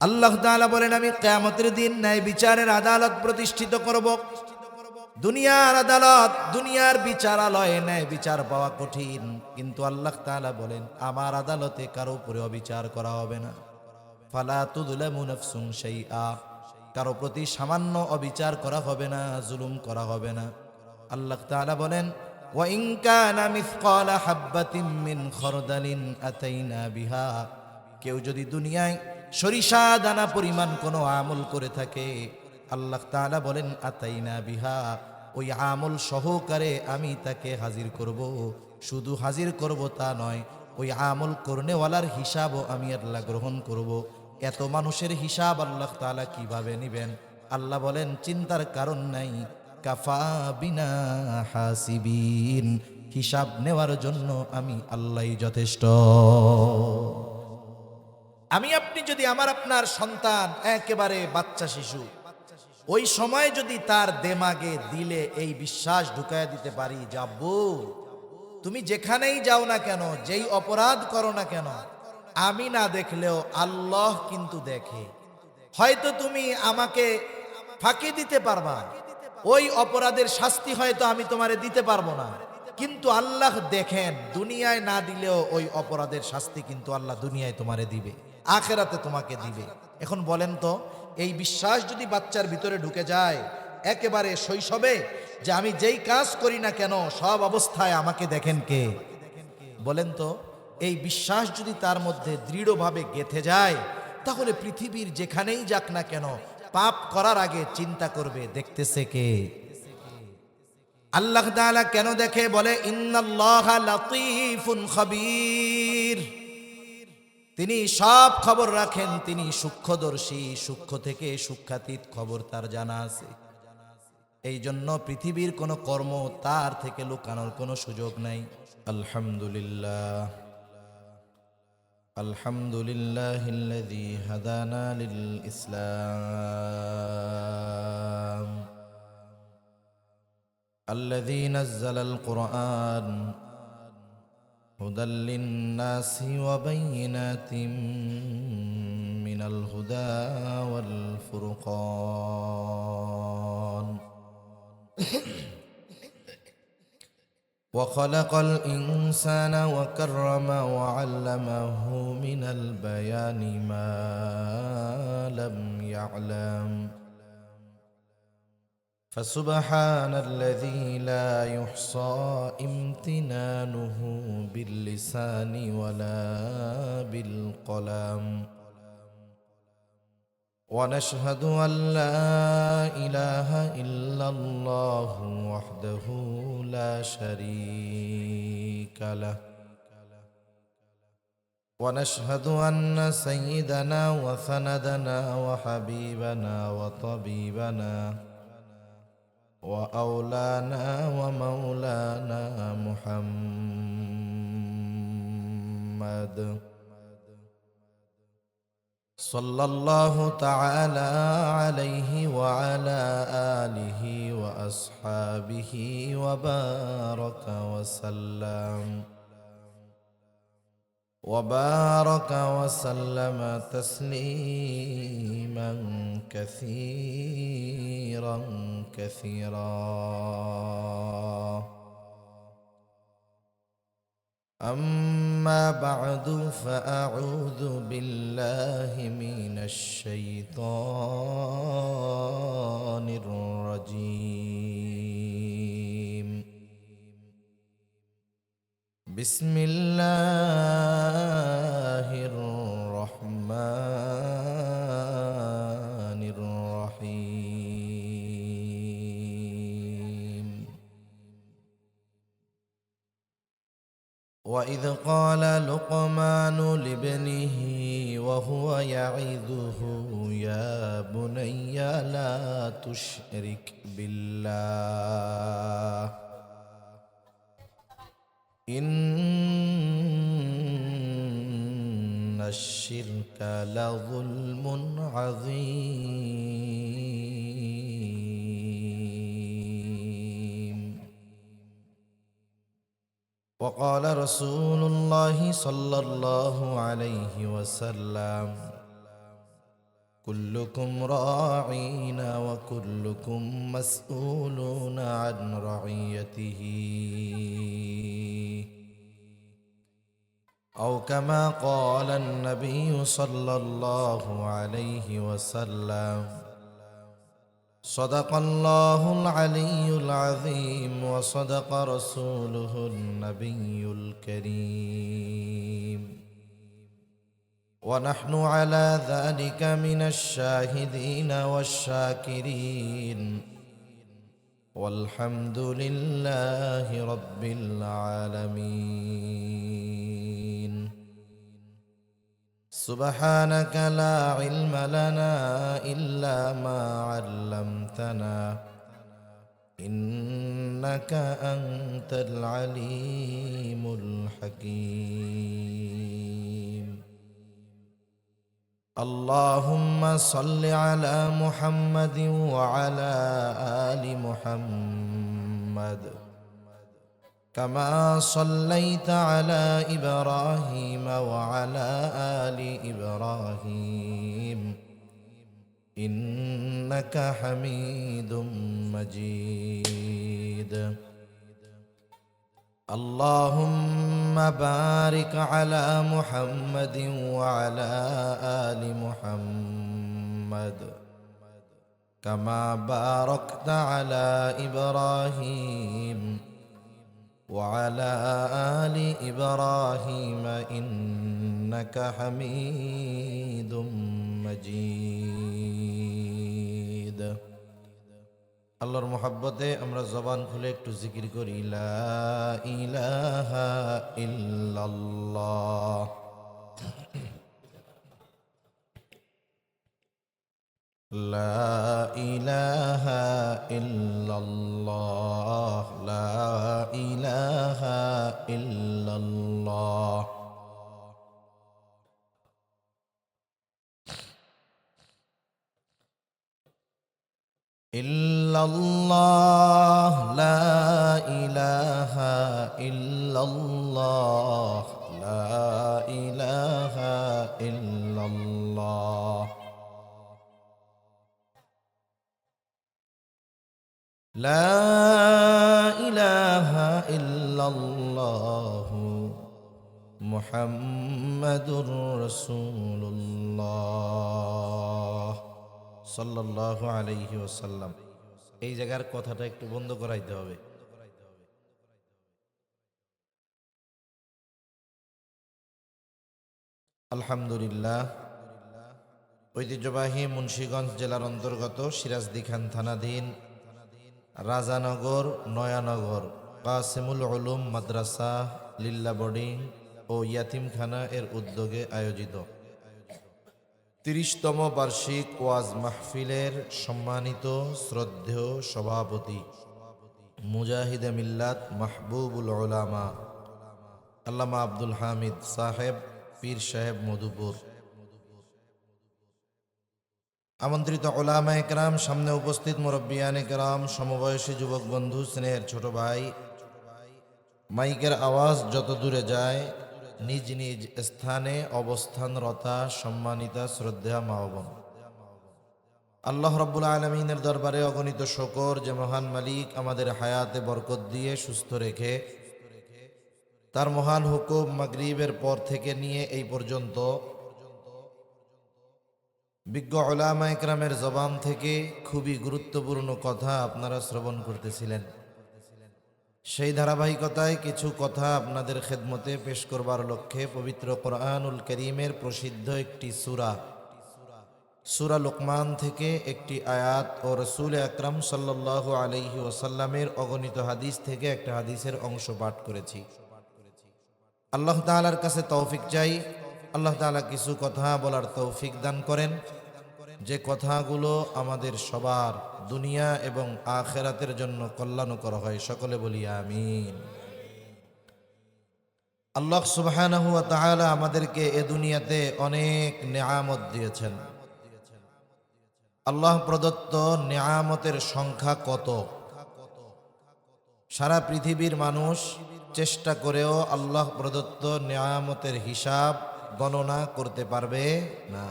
আল্লাহ তাআলা বলেন, আমি কিয়ামতের দিন ন্যায় বিচারের আদালত প্রতিষ্ঠিত করব। দুনিয়ার আদালত, দুনিয়ার বিচারালয়ে ন্যায় বিচার পাওয়া কঠিন, কিন্তু আল্লাহ তাআলা বলেন আমার আদালতে কারো উপরে অবিচার করা হবে না। ফালা তুযলামু নাফসুন শাইআ, কারো প্রতি সামান্য অবিচার করা হবে না, জুলুম করা হবে না। আল্লাহ তাআলা বলেন, ওয়া ইন কানা মিসকালা হাববাতিন মিন খারদালিন আতাইনা বিহা, কেউ যদি দুনিয়ায় সরিষা দানা পরিমাণ কোনো আমল করে থাকে, আল্লাহ তাআলা বলেন আতাইনা বিহা, ওই আমল সহকারে আমি তাকে হাজির করব। শুধু হাজির করব তা নয়, ওই আমল করনেওয়ালার হিসাবও আমি আল্লাহ গ্রহণ করব। এত মানুষের হিসাব আল্লাহ তাআলা কিভাবে নেবেন? আল্লাহ বলেন চিন্তার কারণ নাই, কাফা বিনা হাসিবিন, হিসাব নেওয়ার জন্য আমি আল্লাহই যথেষ্ট। আমি আপনি যদি আমার আপনার সন্তান একেবারে বাচ্চা শিশু, ওই সময় যদি তার দেমাগে দিলে এই বিশ্বাস ঢুকায় দিতে পারি যে আব্বু তুমি যেখানেই যাও না কেন, যেই অপরাধ করো না কেন, আমি না দেখলেও আল্লাহ কিন্তু দেখে। হয়তো তুমি আমাকে ফাঁকি দিতে পারবা, ওই অপরাধের শাস্তি হয়তো আমি তোমারে দিতে পারবো না, কিন্তু আল্লাহ দেখেন, দুনিয়ায় না দিলেও ওই অপরাধের শাস্তি কিন্তু আল্লাহ দুনিয়ায় তোমারে দিবে, আখেরাতে তোমাকে দিবে। এখন বলেন তো, এই বিশ্বাস যদি বাচ্চার ভিতরে ঢুকে যায় একেবারে শৈশবে, যে আমি যেই কাজ করি না কেন সব অবস্থায় আমাকে দেখেন কে, বলেন তো, এই বিশ্বাস যদি তার মধ্যে দৃঢ়ভাবে গেঁথে যায়, তাহলে পৃথিবীর যেখানেই যাক না কেন পাপ করার আগে চিন্তা করবে দেখতেছে কে। আল্লাহ তাআলা কেন দেখে? বলে ইন্নাল্লাহা লাতীফুন খাবীর, তিনি সব খবর রাখেন, তিনি সূক্ষ্মদর্শী, সূক্ষ্ম থেকে সূক্ষ্মাতীত খবর তার জানা আছে। এই জন্য পৃথিবীর কোনো কর্ম তার থেকে লুকানোর কোনো সুযোগ নাই। আলহামদুলিল্লাহ, আলহামদুলিল্লাহিল্লাযী হাদানা লিল ইসলাম, আল্লাযী নাযালাল কুরআন হুদাল লিন-নাসি ওয়া বায়িনাতিন মিনাল হুদা ওয়াল ফুরকান, وخلق الإنسان وكرمه وعلمه من البيان ما لم يعلم، فسبحان الذي لا يحصى امتنانه باللسان ولا بالقلم، ونشهد أن لا إله إلا الله وحده لا شريك له، ونشهد أن سيدنا وسندنا وحبيبنا وطبيبنا وأولانا ومولانا محمد صلى الله تعالى عليه وعلى آله وأصحابه وبارك وسلم تسليما كثيرا كثيرا. أما بعد فأعوذ بالله من الشيطان الرجيم. بسم الله الرحمن الرحيم. وإذ قال لقمان لابنه وهو يعظه يا بني لا تشرك بالله إن الشرك لظلم عظيم. وقال رسول الله صلى الله عليه وسلم كلكم راعين وكلكم مسؤولون عن رعيته أو كما قال النبي صلى الله عليه وسلم صدق الله العلي العظيم وصدق رسوله النبي الكريم ونحن على ذلك من الشاهدين والشاكرين والحمد لله رب العالمين سبحانك لا علم لنا إلا ما علمتنا إنك أنت العليم الحكيم اللهم صل على محمد وعلى آل محمد كما صليت على إبراهيم وعلى آل إبراهيم إنك حميد مجيد اللهم بارك على محمد وعلى آل محمد كما باركت على إبراهيم وعلى آل إبراهيم إنك حميد مجيد আল্লাহর মহব্বতে আমরা জবান খুলে একটু জিকির করি লা ইলাহা ইল্লাল্লাহ লা ইলাহা ইল্লাল্লাহ লা ইলাহা ইল্লাল্লাহ ইল্লাল্লাহ লা ইলাহা ইল্লাল্লাহ লা ইলাহা ইল্লাল্লাহ লা ইলাহা ইল্লাল্লাহ মুহাম্মাদুর রাসূলুল্লাহ সাল্লাল্লাহু আলাইহি ওয়াসাল্লাম। এই জায়গার কথাটা একটু বন্ধ করাইতে হবে। আলহামদুলিল্লাহ, ঐতিহ্যবাহী মুন্সিগঞ্জ জেলার অন্তর্গত সিরাজদিখান থানাধীন রাজানগর নয়ানগর কাসিমুল উলুম মাদ্রাসা লিল্লা বোর্ডিং ও ইয়াতিমখানা এর উদ্যোগে আয়োজিত ৩০তম বার্ষিক ওয়াজ মাহফিলের সম্মানিত শ্রদ্ধেয় সভাপতি মুজাহিদে মিল্লাত মাহবুবুল উলামা আল্লামা আব্দুল হামিদ সাহেব পীর সাহেব মধুপুর, আমন্ত্রিত উলামায়ে কেরাম, সামনে উপস্থিত মুরব্বিয়ানে কেরাম, সমবয়সী যুবক বন্ধু, স্নেহের ছোট ভাই, মাইকের আওয়াজ যত দূরে যায় নিজ নিজ স্থানে অবস্থানরতা সম্মানিতা শ্রদ্ধা মা ও বোন, আল্লাহ রাব্বুল আলামিনের দরবারে অগণিত শুকর যে মহান মালিক আমাদের হায়াতে বরকত দিয়ে সুস্থ রেখে তার মহান হুকুম মাগরিবের পর থেকে নিয়ে এই পর্যন্ত বিজ্ঞ উলামায়ে কেরামের জবান থেকে খুবই গুরুত্বপূর্ণ কথা আপনারা শ্রবণ করতেছিলেন। সেই ধারাবাহিকতায় কিছু কথা আপনাদের খেদমতে পেশ করবার লক্ষ্যে পবিত্র কোরআনুল কারীমের প্রসিদ্ধ একটি সূরা লুকমান থেকে একটি আয়াত ও রাসূল আকরাম সাল্লাল্লাহু আলাইহি ওয়াসাল্লামের অগণিত হাদিস থেকে একটা হাদিসের অংশ পাঠ করেছি। আল্লাহ তাআলার কাছে তৌফিক চাই, আল্লাহ তাআলা কিছু কথা বলার তৌফিক দান করেন, যে কথাগুলো আমাদের সবার দুনিয়া এবং আখিরাতের জন্য কল্যাণকর হয়। সকলে বলি আমিন। আল্লাহ সুবহানাহু ওয়া তাআলা আমাদেরকে এ দুনিয়াতে অনেক নেয়ামত দিয়েছেন। আল্লাহ প্রদত্ত নেয়ামতের সংখ্যা কত? সারা পৃথিবীর মানুষ চেষ্টা করেও আল্লাহ প্রদত্ত নেয়ামতের হিসাব গণনা করতে পারবে না।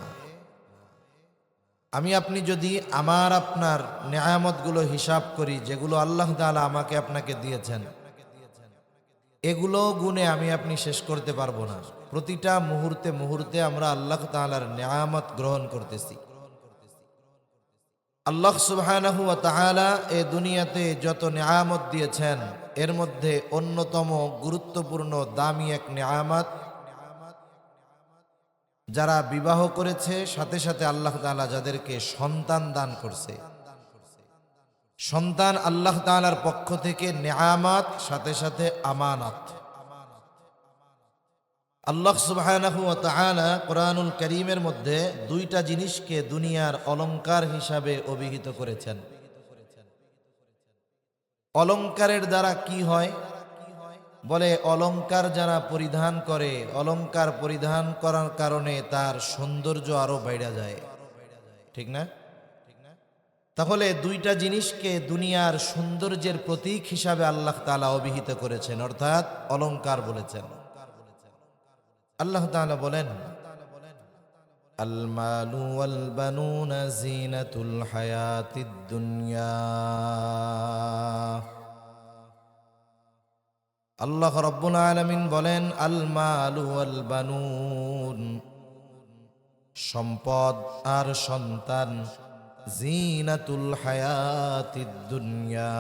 আমি আপনি যদি আমার আপনার নেয়ামতগুলো হিসাব করি, যেগুলো আল্লাহ তাআলা আমাকে আপনাকে দিয়েছেন, এগুলো গুণে আমি আপনি শেষ করতে পারবো না। প্রতিটা মুহূর্তে মুহূর্তে আমরা আল্লাহ তাআলার নেয়ামত গ্রহণ করতেছি। আল্লাহ সুবহানাহু ওয়া তাআলা এ দুনিয়াতে যত নেয়ামত দিয়েছেন, এর মধ্যে অন্যতম গুরুত্বপূর্ণ দামি এক নেয়ামত, যারা বিবাহ করেছে সাথে সাথে আল্লাহ তাআলা যাদেরকে সন্তান দান করছে। সন্তান আল্লাহ তাআলার পক্ষ থেকে নেয়ামত, সাথে সাথে আমানত। আল্লাহ সুবহানাহু ওয়া তাআলা কোরআনুল কারীমের মধ্যে দুইটা জিনিসকে দুনিয়ার অলংকার হিসাবে অভিহিত করেছেন। অলংকারের দ্বারা কি হয়? বলে অলংকার যারা পরিধান করে, অলংকার পরিধান করার কারণে তার সৌন্দর্য আরো বেড়ে যায়, ঠিক না? তাহলে দুইটা জিনিসকে দুনিয়ার সৌন্দর্যের প্রতীক হিসাবে আল্লাহ তাআলা অভিহিত করেছেন, অর্থাৎ অলংকার বলেছেন। আল্লাহ তাআলা বলেন, আল মালু ওয়াল বানুনা জিনাতুল হায়াতিদ দুনিয়া। আল্লাহ রাব্বুল আলামিন বলেন, আল মালু ওয়াল বানুন, সম্পদ আর সন্তান, জিনাতুল হায়াতিদ দুনিয়া,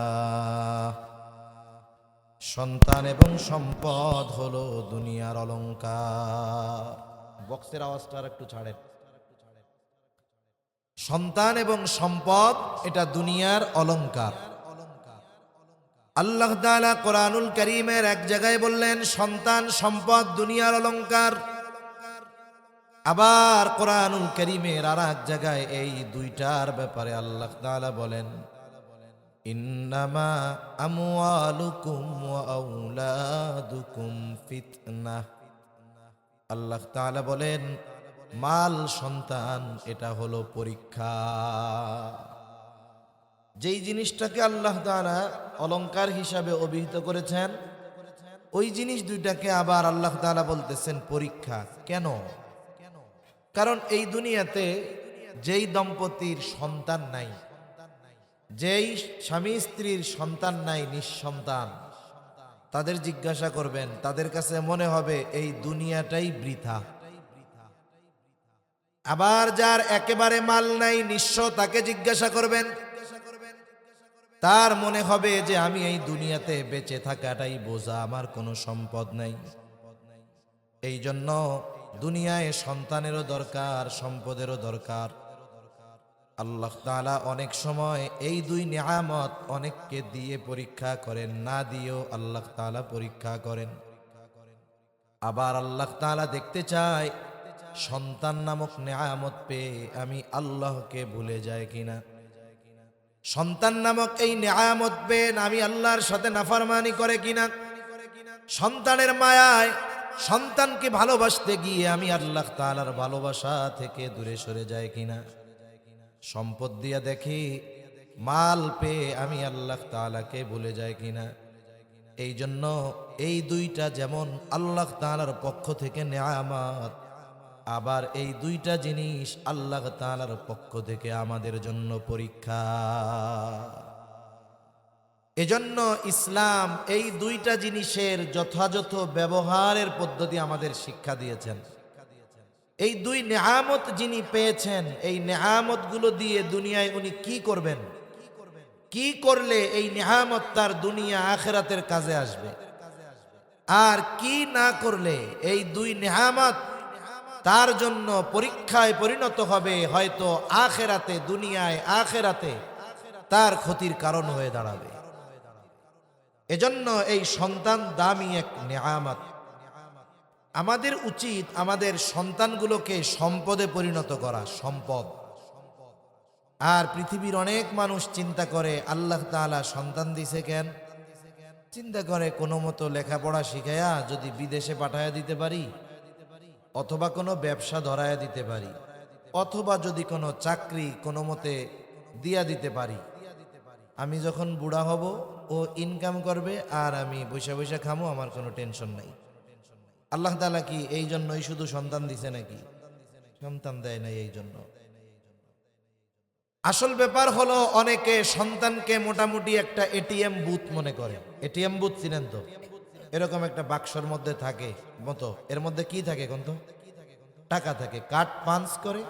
সন্তান এবং সম্পদ হলো দুনিয়ার অলংকার। বক্সের আওয়াজটা আর একটু ছাড়েন। সন্তান এবং সম্পদ এটা দুনিয়ার অলংকার। আল্লাহ তাআলা কোরআনুল কারীমের এক জায়গায় বললেন সন্তান সম্পদ দুনিয়ার অলংকার। আবার কোরআনুল কারীমের আর এক জায়গায় এই দুইটার ব্যাপারে আল্লাহ তাআলা বলেন, ইন্নামা আমওয়ালুকুম ওয়া আওলাদুকুম ফিতনাহ। আল্লাহ তাআলা বলেন মাল, সন্তান এটা হলো পরীক্ষা। যেই জিনিসটাকে আল্লাহ তাআলা অলংকার হিসাবে অভিহিত করেছেন, ওই জিনিস দুইটাকে আবার আল্লাহ তাআলা বলতেছেন পরীক্ষা। কেন? কারণ এই দুনিয়াতে যেই দম্পতির সন্তান নাই, যেই স্বামী স্ত্রীর সন্তান নাই, নিঃসন্তান, তাদের জিজ্ঞাসা করবেন, তাদের কাছে মনে হবে এই দুনিয়াটাই বৃথা। আবার যার একেবারে মাল নাই, নিঃস্ব, তাকে জিজ্ঞাসা করবেন, তার মনে হবে যে আমি এই দুনিয়াতে বেঁচে থাকাটাই বোঝা, আমার কোনো সম্পদ নাই। এই জন্য দুনিয়ায় সন্তানেরও দরকার, সম্পদেরও দরকার। আল্লাহ তাআলা অনেক সময় এই দুই নিয়ামত অনেককে দিয়ে পরীক্ষা করেন, না দিয়েও আল্লাহ তাআলা পরীক্ষা করেন। আবার আল্লাহ তাআলা দেখতে চায় সন্তান নামক নিয়ামত পেয়ে আমি আল্লাহকে ভুলে যায় কিনা। সন্তান নামক এই নিয়ামত পেয়ে আমি আল্লাহর সাথে নাফরমানি করে কিনা। সন্তানের মায়ায় সন্তানকে ভালোবাসতে গিয়ে আমি আল্লাহ তাআলার ভালোবাসা থেকে দূরে সরে যায় কিনা। সম্পদ দিয়া দেখি, মাল পেয়ে আমি আল্লাহ তাআলাকে ভুলে যায় কিনা। এই জন্য এই দুইটা যেমন আল্লাহ তাআলার পক্ষ থেকে নিয়ামত, আবার এই দুইটা জিনিস আল্লাহ তাআলার পক্ষ থেকে আমাদের জন্য পরীক্ষা। এজন্য ইসলাম এই দুইটা জিনিসের যথাযথ ব্যবহারের পদ্ধতি আমাদের শিক্ষা দিয়েছেন। এই দুই নেয়ামত যিনি পেয়েছেন, এই নেয়ামতগুলো দিয়ে দুনিয়ায় উনি কি করবেন, কি করলে এই নেয়ামত তার দুনিয়া আখিরাতের কাজে আসবে, আর কি না করলে এই দুই নেয়ামত তার জন্য পরীক্ষায় পরিণত হবে, হয়তো আখিরাতে, দুনিয়ায় আখিরাতে তার ক্ষতির কারণ হয়ে দাঁড়াবে। এজন্য এই সন্তান দামি এক নেয়ামত। আমাদের উচিত আমাদের সন্তানগুলোকে সম্পদে পরিণত করা, সম্পদ। আর পৃথিবীর অনেক মানুষ চিন্তা করে আল্লাহ তাআলা সন্তান দিছে কেন? চিন্তা করে কোনো মতো লেখাপড়া শিখাইয়া যদি বিদেশে পাঠাইয়া দিতে পারি, অথবা কোনো ব্যবসা ধরাইয়া দিতে পারি, অথবা যদি কোনো চাকরি কোনো মতে দিয়া দিতে পারি, আমি যখন বুড়া হব ও ইনকাম করবে আর আমি বৈশা বৈশা খামো, আমার কোনো টেনশন নাই। আল্লাহ তাআলা কি এই জন্যই শুধু সন্তান দিছে নাকি? সন্তান দেয় নাই এই জন্য। আসল ব্যাপার হলো অনেকে সন্তানকে মোটামুটি একটা এটিএম বুথ মনে করে। এটিএম বুথ চিনেন তো? এরকম একটা বাক্সর মধ্যে থাকে মতো, এর মধ্যে কি থাকে কোন তো? টাকা থাকে। কার্ড পাঞ্চ করে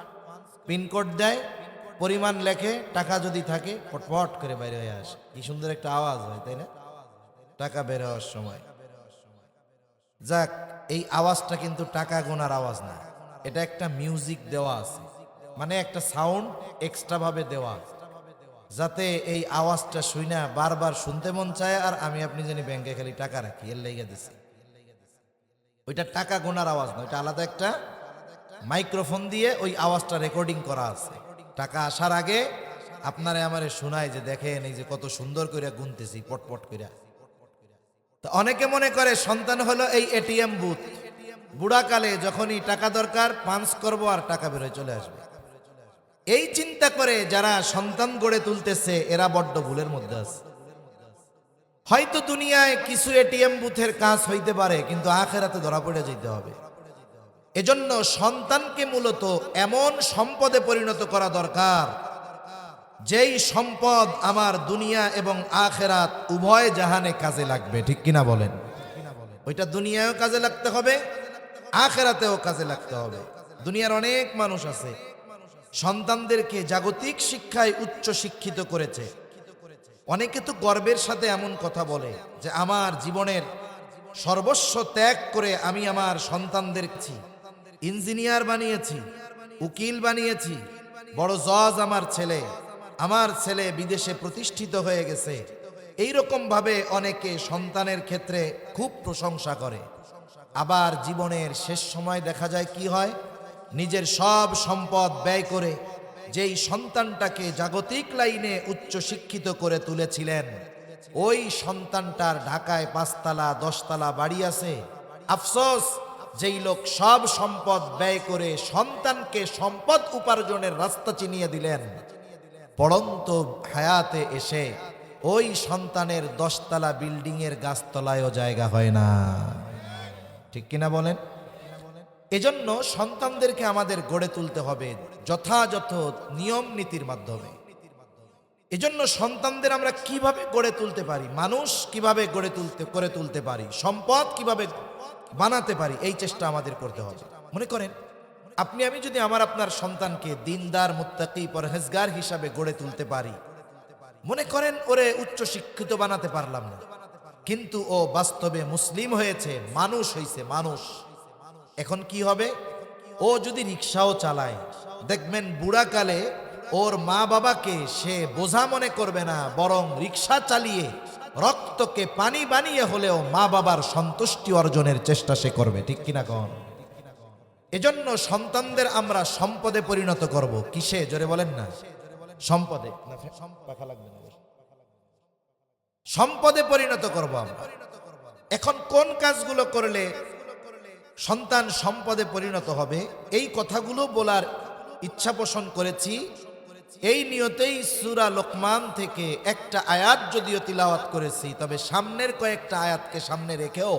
পিনকোড দেয়, পরিমাণ লেখে, টাকা যদি থাকে পটপট করে বাইরে হয়ে আসে। কি সুন্দর একটা আওয়াজ হয়, তাই না? টাকা বের হওয়ার সময়। যাক, এই আওয়াজটা কিন্তু টাকা গোনার আওয়াজ না, এটা একটা মিউজিক দেওয়া আছে, মানে একটা সাউন্ড এক্সট্রা ভাবে দেওয়া, যাতে এই আওয়াজটা শুইনা বারবার শুনতে মন চায়। আর আমি আপনি জানি ব্যাংকে খালি টাকা রাখি, এর লেগে দিছি। ওইটা টাকা গোনার আওয়াজ না, ওইটা আলাদা একটা মাইক্রোফোন দিয়ে ওই আওয়াজটা রেকর্ডিং করা আছে। টাকা আসার আগে আপনারে আমারে শোনায় যে দেখেন এই যে কত সুন্দর করে গুনতেছি পটপট করে। তো অনেকে মনে করে সন্তান হলো এই এটিএম বুথ, বুড়াকালে যখনই টাকা দরকার পাঞ্চ করব আর টাকা বেরোয় চলে আসবে। এই চিন্তা করে যারা সন্তান গড়ে তুলতেছে এরা বড্ড ভুলের মধ্যে আছে। হয়তো দুনিয়ায় কিছু এটিএম বুথের কাজ হইতে পারে, কিন্তু আখেরাতে ধরা পড়ে যেতে হবে। এজন্য সন্তানকে মূলত এমন সম্পদে পরিণত করা দরকার, যেই সম্পদ আমার দুনিয়া এবং আখেরাত উভয় জাহানে কাজে লাগবে। ঠিক কিনা বলেন? ওইটা দুনিয়ায়ও কাজে লাগতে হবে, আখেরাতেও কাজে লাগতে হবে। দুনিয়ার অনেক মানুষ আছে সন্তানদেরকে জাগতিক শিক্ষায় উচ্চ শিক্ষিত করেছে। অনেকে তো গর্বের সাথে এমন কথা বলে যে আমার জীবনের সর্বস্ব ত্যাগ করে আমি আমার সন্তানদেরকে ইঞ্জিনিয়ার বানিয়েছি, উকিল বানিয়েছি, বড় জজ আমার ছেলে বিদেশে প্রতিষ্ঠিত হয়ে গেছে। এইরকম ভাবে অনেকে সন্তানের ক্ষেত্রে খুব প্রশংসা করে। আবার জীবনের শেষ সময় দেখা যায় কি হয়, নিজের সব সম্পদ ব্যয় করে যেই সন্তানটাকে জাগতিক লাইনে উচ্চ শিক্ষিত করে তুলেছিলেন, ওই সন্তানটার ঢাকায় 5 তলা 10 তলা বাড়ি আছে। আফসোস, যেই লোক সব সম্পদ ব্যয় করে সন্তানকে সম্পদ উপার্জনের রাস্তা চিনিয়ে দিলেন, পড়ন্ত হায়াতে এসে ওই সন্তানের 10 তলা বিল্ডিং এর গাছতলায়ও জায়গা হয় না। ঠিক কিনা বলেন? এজন্য সন্তানদেরকে আমাদের গড়ে তুলতে হবে যথাযথ নিয়ম নীতির মাধ্যমে। এজন্য সন্তানদের আমরা কিভাবে গড়ে তুলতে পারি, মানুষ কিভাবে করে তুলতে পারি, সম্পদ কিভাবে বানাতে পারি, এই চেষ্টা আমাদের করতে হবে। মনে করেন আপনি আমি যদি আপনার সন্তানকে দিনদার মুত্তাকি পরহেজগার হিসাবে গড়ে তুলতে পারি, মনে করেন ওরে উচ্চ শিক্ষিত বানাতে পারলাম না, কিন্তু ও বাস্তবে মুসলিম হয়েছে, মানুষ হয়েছে, মানুষ। এখন কি হবে? ও যদি রিক্সাও চালায়, দেখবেন বুড়াকালে ওর মা বাবাকে সে বোঝা মনে করবে না, বরং রিক্সা চালিয়ে রক্তকে পানি বানিয়ে হলেও মা বাবার সন্তুষ্টি অর্জনের চেষ্টা সে করবে। ঠিক কিনা কন? এজন্য সন্তানদের আমরা সম্পদে পরিণত করব। কিসে? জোরে বলেন না। সম্পদে। সম্পদে পরিণত করব আমরা। এখন কোন কাজগুলো করলে সন্তান সম্পদে পরিণত হবে, এই কথাগুলো বলার ইচ্ছা পোষণ করেছি। এই নিয়তেই সূরা লোকমান থেকে একটা আয়াত যদিও তিলাওয়াত করেছি, তবে সামনের কয়েকটা আয়াতকে সামনে রেখেও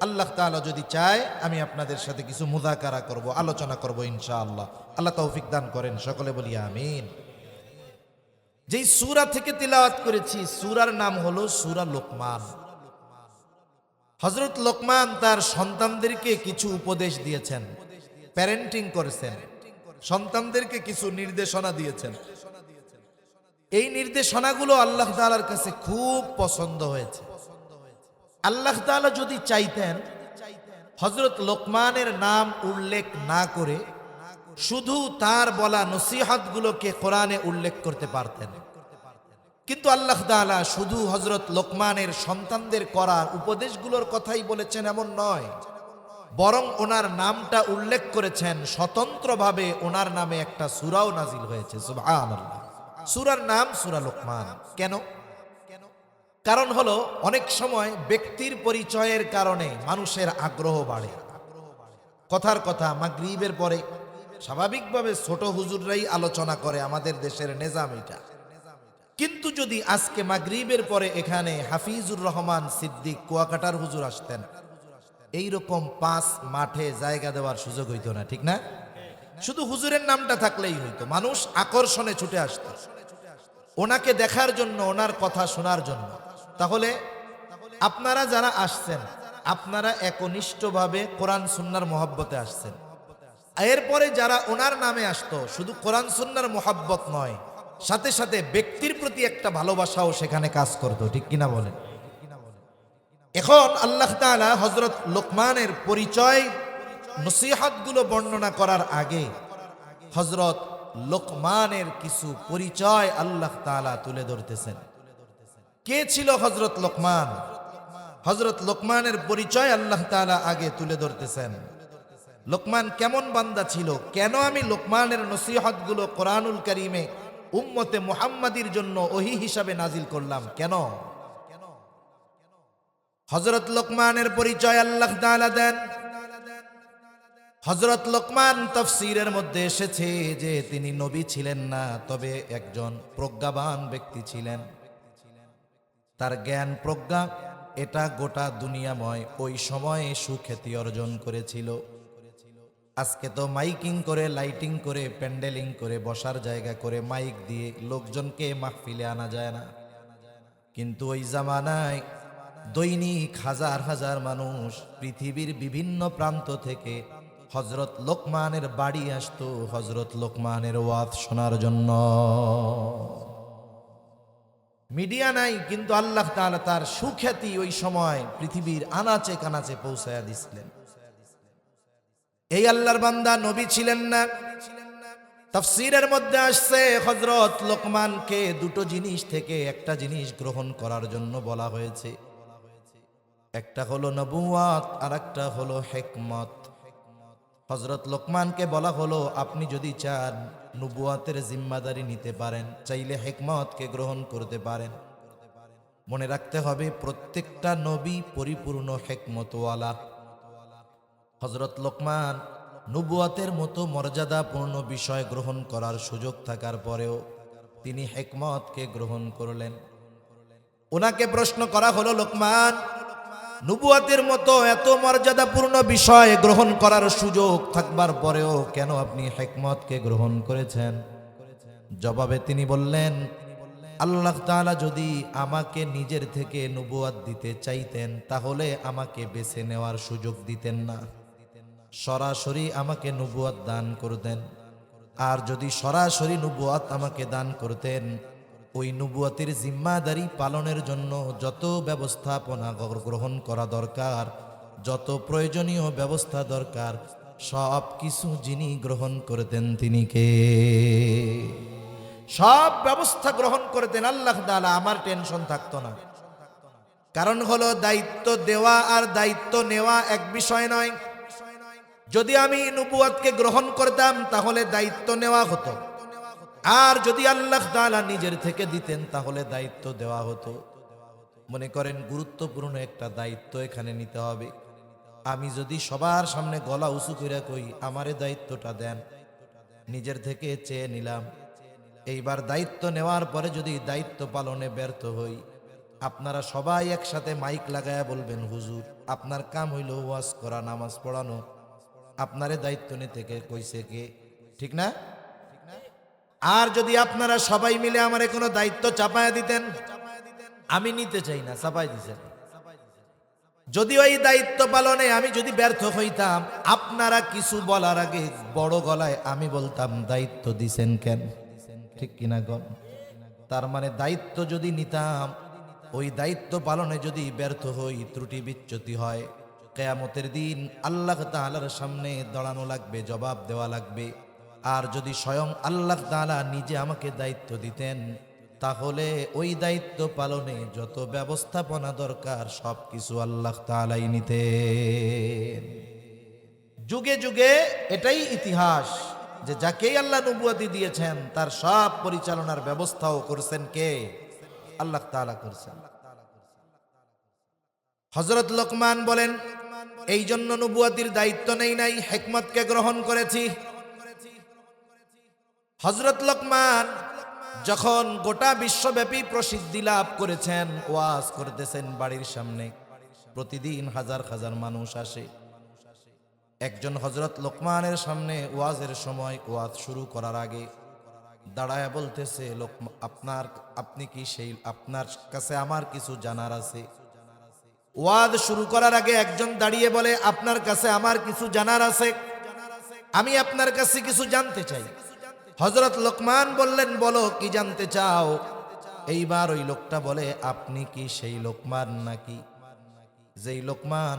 আল্লাহ তাআলা যদি চায় আমি আপনাদের সাথে কিছু মুযাকারা করব, আলোচনা করব ইনশাআল্লাহ। আল্লাহ তৌফিক দান করেন, সকলে বলি আমিন। যেই সূরা থেকে তিলাওয়াত করেছি সূরার নাম হলো সূরা লোকমান। হযরত লোকমান তার সন্তানদেরকে কিছু উপদেশ দিয়েছেন, প্যারেন্টিং করেছেন, সন্তানদেরকে কিছু নির্দেশনা দিয়েছেন। এই নির্দেশনাগুলো আল্লাহ তাআলার কাছে খুব পছন্দ হয়েছে। আল্লাহ তাআলা যদি চাইতেন হযরত লোকমানের নাম উল্লেখ না করে শুধু তার বলা নসিহতগুলোকে কোরআনে উল্লেখ করতে পারতেন, কিন্তু আল্লাহ তাআলা শুধু হযরত লোকমানের সন্তানদের করা উপদেশগুলোর কথাই বলেছেন এমন নয়, বরং ওনার নামটা উল্লেখ করেছেন স্বতন্ত্রভাবে। ওনার নামে একটা সূরাও নাজিল হয়েছে, সুবহানাল্লাহ। সূরার নাম সূরা লোকমান। কেন? কারণ হলো অনেক সময় ব্যক্তির পরিচয়ের কারণে মানুষের আগ্রহ বাড়ে। কথার কথা, মাগরিবের পরে স্বাভাবিকভাবে ছোট হুজুররাই আলোচনা করে, আমাদের দেশের নিজাম এটা। কিন্তু যদি আজকে মাগরিবের পরে এখানে হাফিজুর রহমান সিদ্দিক কুয়াকাটার হুজুর আসতেন, এইরকম 5 মাঠে জায়গা দেওয়ার সুযোগ হইতো না, ঠিক না? শুধু হুজুরের নামটা থাকলেই হইতো, মানুষ আকর্ষণে ছুটে আসতো ওনাকে দেখার জন্য, ওনার কথা শোনার জন্য। তাহলে আপনারা যারা আসছেন, আপনারা একনিষ্ঠভাবে কোরআন সুন্নাহর মহব্বতে আসছেন। এরপরে যারা ওনার নামে আসতো, শুধু কোরআন সুন্নাহর মহব্বত নয়, সাথে সাথে ব্যক্তির প্রতি একটা ভালোবাসাও সেখানে কাজ করতো, ঠিক কিনা বলেন? এখন আল্লাহ তাআলা হযরত লোকমানের পরিচয় নসিহতগুলো বর্ণনা করার আগে হযরত লোকমানের কিছু পরিচয় আল্লাহ তাআলা তুলে ধরতেছেন। কে ছিল হযরত লোকমান? হযরত লোকমানের পরিচয় আল্লাহ তাআলা আগে তুলে ধরতেছেন। লোকমান কেমন বান্দা ছিল? কেন আমি লোকমানের নসিহতগুলো কোরআনুল কারীমে উম্মতে মুহাম্মাদির জন্য ওহী হিসাবে নাজিল করলাম কেন? হযরত লোকমানের পরিচয় আল্লাহ তাআলা দেন। হযরত লোকমান তাফসীরের মধ্যে এসেছে যে তিনি নবী ছিলেন না, তবে একজন প্রজ্ঞাবান ব্যক্তি ছিলেন। তার জ্ঞান প্রজ্ঞা এটা গোটা দুনিয়াময় ওই সময়ে সুখ্যাতি অর্জন করেছিল। আজকে তো মাইকিং করে, লাইটিং করে, প্যান্ডেলিং করে, বসার জায়গা করে, মাইক দিয়ে লোকজনকে মাহফিলে আনা যায় না। কিন্তু ওই জামানায় দৈনিক হাজার হাজার মানুষ পৃথিবীর বিভিন্ন প্রান্ত থেকে হযরত লোকমানের বাড়ি আসতো হযরত লোকমানের ওয়াজ শোনার জন্য। মিডিয়া নাই, কিন্তু আল্লাহ তাআলা তার সুখ্যাতি ওই সময় পৃথিবীর আনাচে কানাচে পৌঁছায়া দিছিলেন। এই আল্লাহর বান্দা নবী ছিলেন না। তাফসীরের মধ্যে আসছে হযরত লোকমানকে দুটো জিনিস থেকে একটা জিনিস গ্রহণ করার জন্য বলা হয়েছে। একটা হলো নবুয়াত আর একটা হলো হিকমত। হযরত লোকমানকে বলা হলো আপনি যদি চান নবুয়াতের জিম্মাদারি নিতে পারেন, চাইলে হিকমতকে গ্রহণ করতে পারেন। মনে রাখতে হবে প্রত্যেকটা নবী পরিপূর্ণ হিকমতওয়ালা। হযরত লোকমান নবুয়াতের মতো মর্যাদাপূর্ণ বিষয় গ্রহণ করার সুযোগ থাকার পরেও তিনি হিকমতকে গ্রহণ করলেন। ওনাকে প্রশ্ন করা হলো, লোকমান, নবুয়াতের মতো এত মর্যাদাপূর্ণ বিষয় গ্রহণ করার সুযোগ থাকবার পরেও কেন আপনি হিকমতকে গ্রহণ করেছেন? জবাবে তিনি বললেন, আল্লাহ তাআলা যদি আমাকে নিজের থেকে নবুয়াত দিতে চাইতেন তাহলে আমাকে বেছে নেওয়ার সুযোগ দিতেন না, সরাসরি আমাকে নবুয়াত দান করতেন। আর যদি সরাসরি নবুয়াত আমাকে দান করতেন, ওই নবুয়াতের জিম্মাদারি পালনের জন্য যত ব্যবস্থাপনা গ্রহণ করা দরকার, যত প্রয়োজনীয় ব্যবস্থা দরকার, সব কিছু যিনি গ্রহণ করতেন তিনি কে? সব ব্যবস্থা গ্রহণ করতেন আল্লাহ তাআলা, আমার টেনশন থাকতো না। কারণ হলো দায়িত্ব দেওয়া আর দায়িত্ব নেওয়া এক বিষয় নয়। যদি আমি নবুয়াতকে গ্রহণ করতাম তাহলে দায়িত্ব নেওয়া হতো, আর যদি আল্লাহ তাআলা নিজের থেকে দিতেন তাহলে দায়িত্ব দেওয়া হতো। মনে করেন গুরুত্বপূর্ণ একটা দায়িত্ব এখানে নিতে হবে। আমি যদি সবার সামনে গলা উঁচু করে কই আমারে দায়িত্বটা দেন, নিজের থেকে চেয়ে নিলাম, এইবার দায়িত্ব নেওয়ার পরে যদি দায়িত্ব পালনে ব্যর্থ হই, আপনারা সবাই একসাথে মাইক লাগায়া বলবেন, হুজুর আপনার কাম হইল ওয়াজ করা, নামাজ পড়ানো, আপনারে দায়িত্ব নিতে কে কইছে কে? ঠিক না? আর যদি আপনারা সবাই মিলে আমারে কোনো দায়িত্ব চাপায়া দিতেন, আমি নিতে চাই না, চাপাই দিছেন। যদি ওই দায়িত্ব পালনে আমি যদি ব্যর্থ হইতাম, আপনারা কিছু বলার আগে বড় গলায় আমি বলতাম দায়িত্ব দিছেন কেন? ঠিক কিনা গণ? তার মানে দায়িত্ব যদি নিতাম, ওই দায়িত্ব পালনে যদি ব্যর্থ হই, ত্রুটি বিচ্যুতি হয়, কিয়ামতের দিন আল্লাহ তাআলার সামনে দাঁড়ানো লাগবে, জবাব দেওয়া লাগবে। আর যদি স্বয়ং আল্লাহ তাআলা নিজে আমাকে দায়িত্ব দিতেন, তাহলে ওই দায়িত্ব পালনে যত ব্যবস্থাপনা দরকার সবকিছু আল্লাহ তাআলাই নিতেন। যুগে যুগে এটাই ইতিহাস যে যাকেই আল্লাহ নবুয়াতি দিয়েছেন তার সব পরিচালনার ব্যবস্থাও করছেন কে? আল্লাহ তাআলা করছেন। হযরত লোকমান বলেন, এই জন্য নবুয়াতির দায়িত্ব নেই নাই, হিকমতকে গ্রহণ করেছি। হযরত লোকমান যখন গোটা বিশ্বব্যাপী প্রসিদ্ধি লাভ করেছেন, ওয়াজ করতেছেন বাড়ির সামনে, প্রতিদিন হাজার হাজার মানুষ আসে। একজন হযরত লোকমানের সামনে ওয়াজের সময় ওয়াজ শুরু করার আগে দাঁড়ায়া বলতেছে, আপনি কি সেই, আপনার কাছে আমার কিছু জানার আছে। ওয়াজ শুরু করার আগে একজন দাঁড়িয়ে বলে, আপনার কাছে আমার কিছু জানার আছে, আমি আপনার কাছে কিছু জানতে চাই। হযরত লোকমান বললেন, বলো কি জানতে চাও। এইবার ওই লোকটা বলে, আপনি কি সেই লোকমান নাকি যেই লোকমান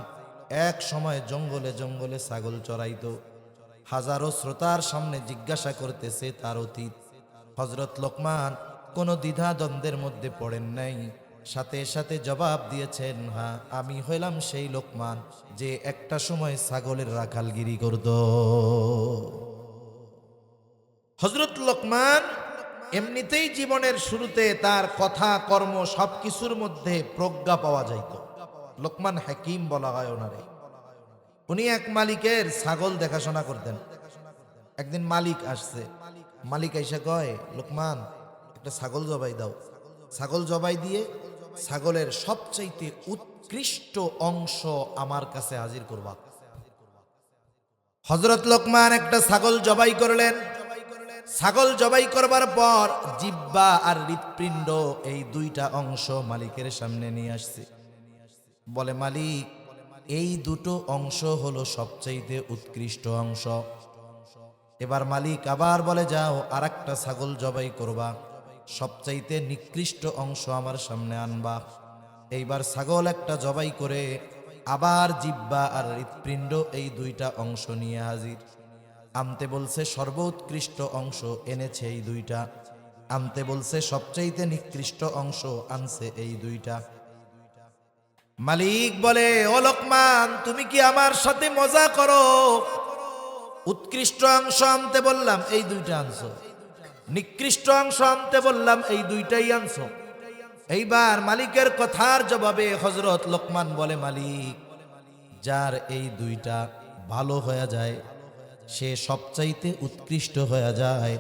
এক সময় জঙ্গলে জঙ্গলে ছাগল চড়াইতো? হাজারো শ্রোতার সামনে জিজ্ঞাসা করতেছে তার অতীত। হযরত লোকমান কোনো দ্বিধা দ্বন্দ্বের মধ্যে পড়েন নাই, সাথে সাথে জবাব দিয়েছেন, হ্যাঁ আমি হইলাম সেই লোকমান যে একটা সময় ছাগলের রাখালগিরি করত। হযরত লোকমান এমনিতেই জীবনের শুরুতে তার কথা কর্ম সবকিছুর মধ্যে প্রজ্ঞা পাওয়া যাইত। লোকমান হাকিম বলা হয় ওনারে। উনি এক মালিকের ছাগল দেখাশোনা করতেন। একদিন মালিক আসছে, মালিক আইসা কয়, লোকমান একটা ছাগল জবাই দাও। ছাগল জবাই দিয়ে ছাগলের সবচাইতে উৎকৃষ্ট অংশ আমার কাছে হাজির করবা। হযরত লোকমান একটা ছাগল জবাই করলেন। ছাগল জবাই করবার পর জিহ্বা আর হৃৎপিণ্ড এই দুইটা অংশ মালিকের সামনে নিয়ে আসছে। বলে, মালিক এই দুটো অংশ হলো সবচাইতে উৎকৃষ্ট অংশ। এবার মালিক আবার বলে, যাও আর একটা ছাগল জবাই করবা, সবচাইতে নিকৃষ্ট অংশ আমার সামনে আনবা। এইবার ছাগল একটা জবাই করে আবার জিহ্বা আর হৃৎপিণ্ড এই দুইটা অংশ নিয়ে হাজির। আনতে বলছে সর্বোৎকৃষ্ট অংশ, এনেছে এই দুইটা। আনতে বলছে সবচাইতে নিকৃষ্ট অংশ, আনছে এই দুইটা। মালিক বলে, ও লোকমান তুমি কি আমার সাথে মজা করো? উৎকৃষ্ট অংশ আনতে বললাম, এই দুইটা আনছো। নিকৃষ্ট অংশ আনতে বললাম, এই দুইটাই আনছো। এইবার মালিকের কথার জবাবে হযরত লোকমান বলে, মালিক যার এই দুইটা ভালো হয়ে যায় সে সবচাইতে উৎকৃষ্ট হয়ে যায়,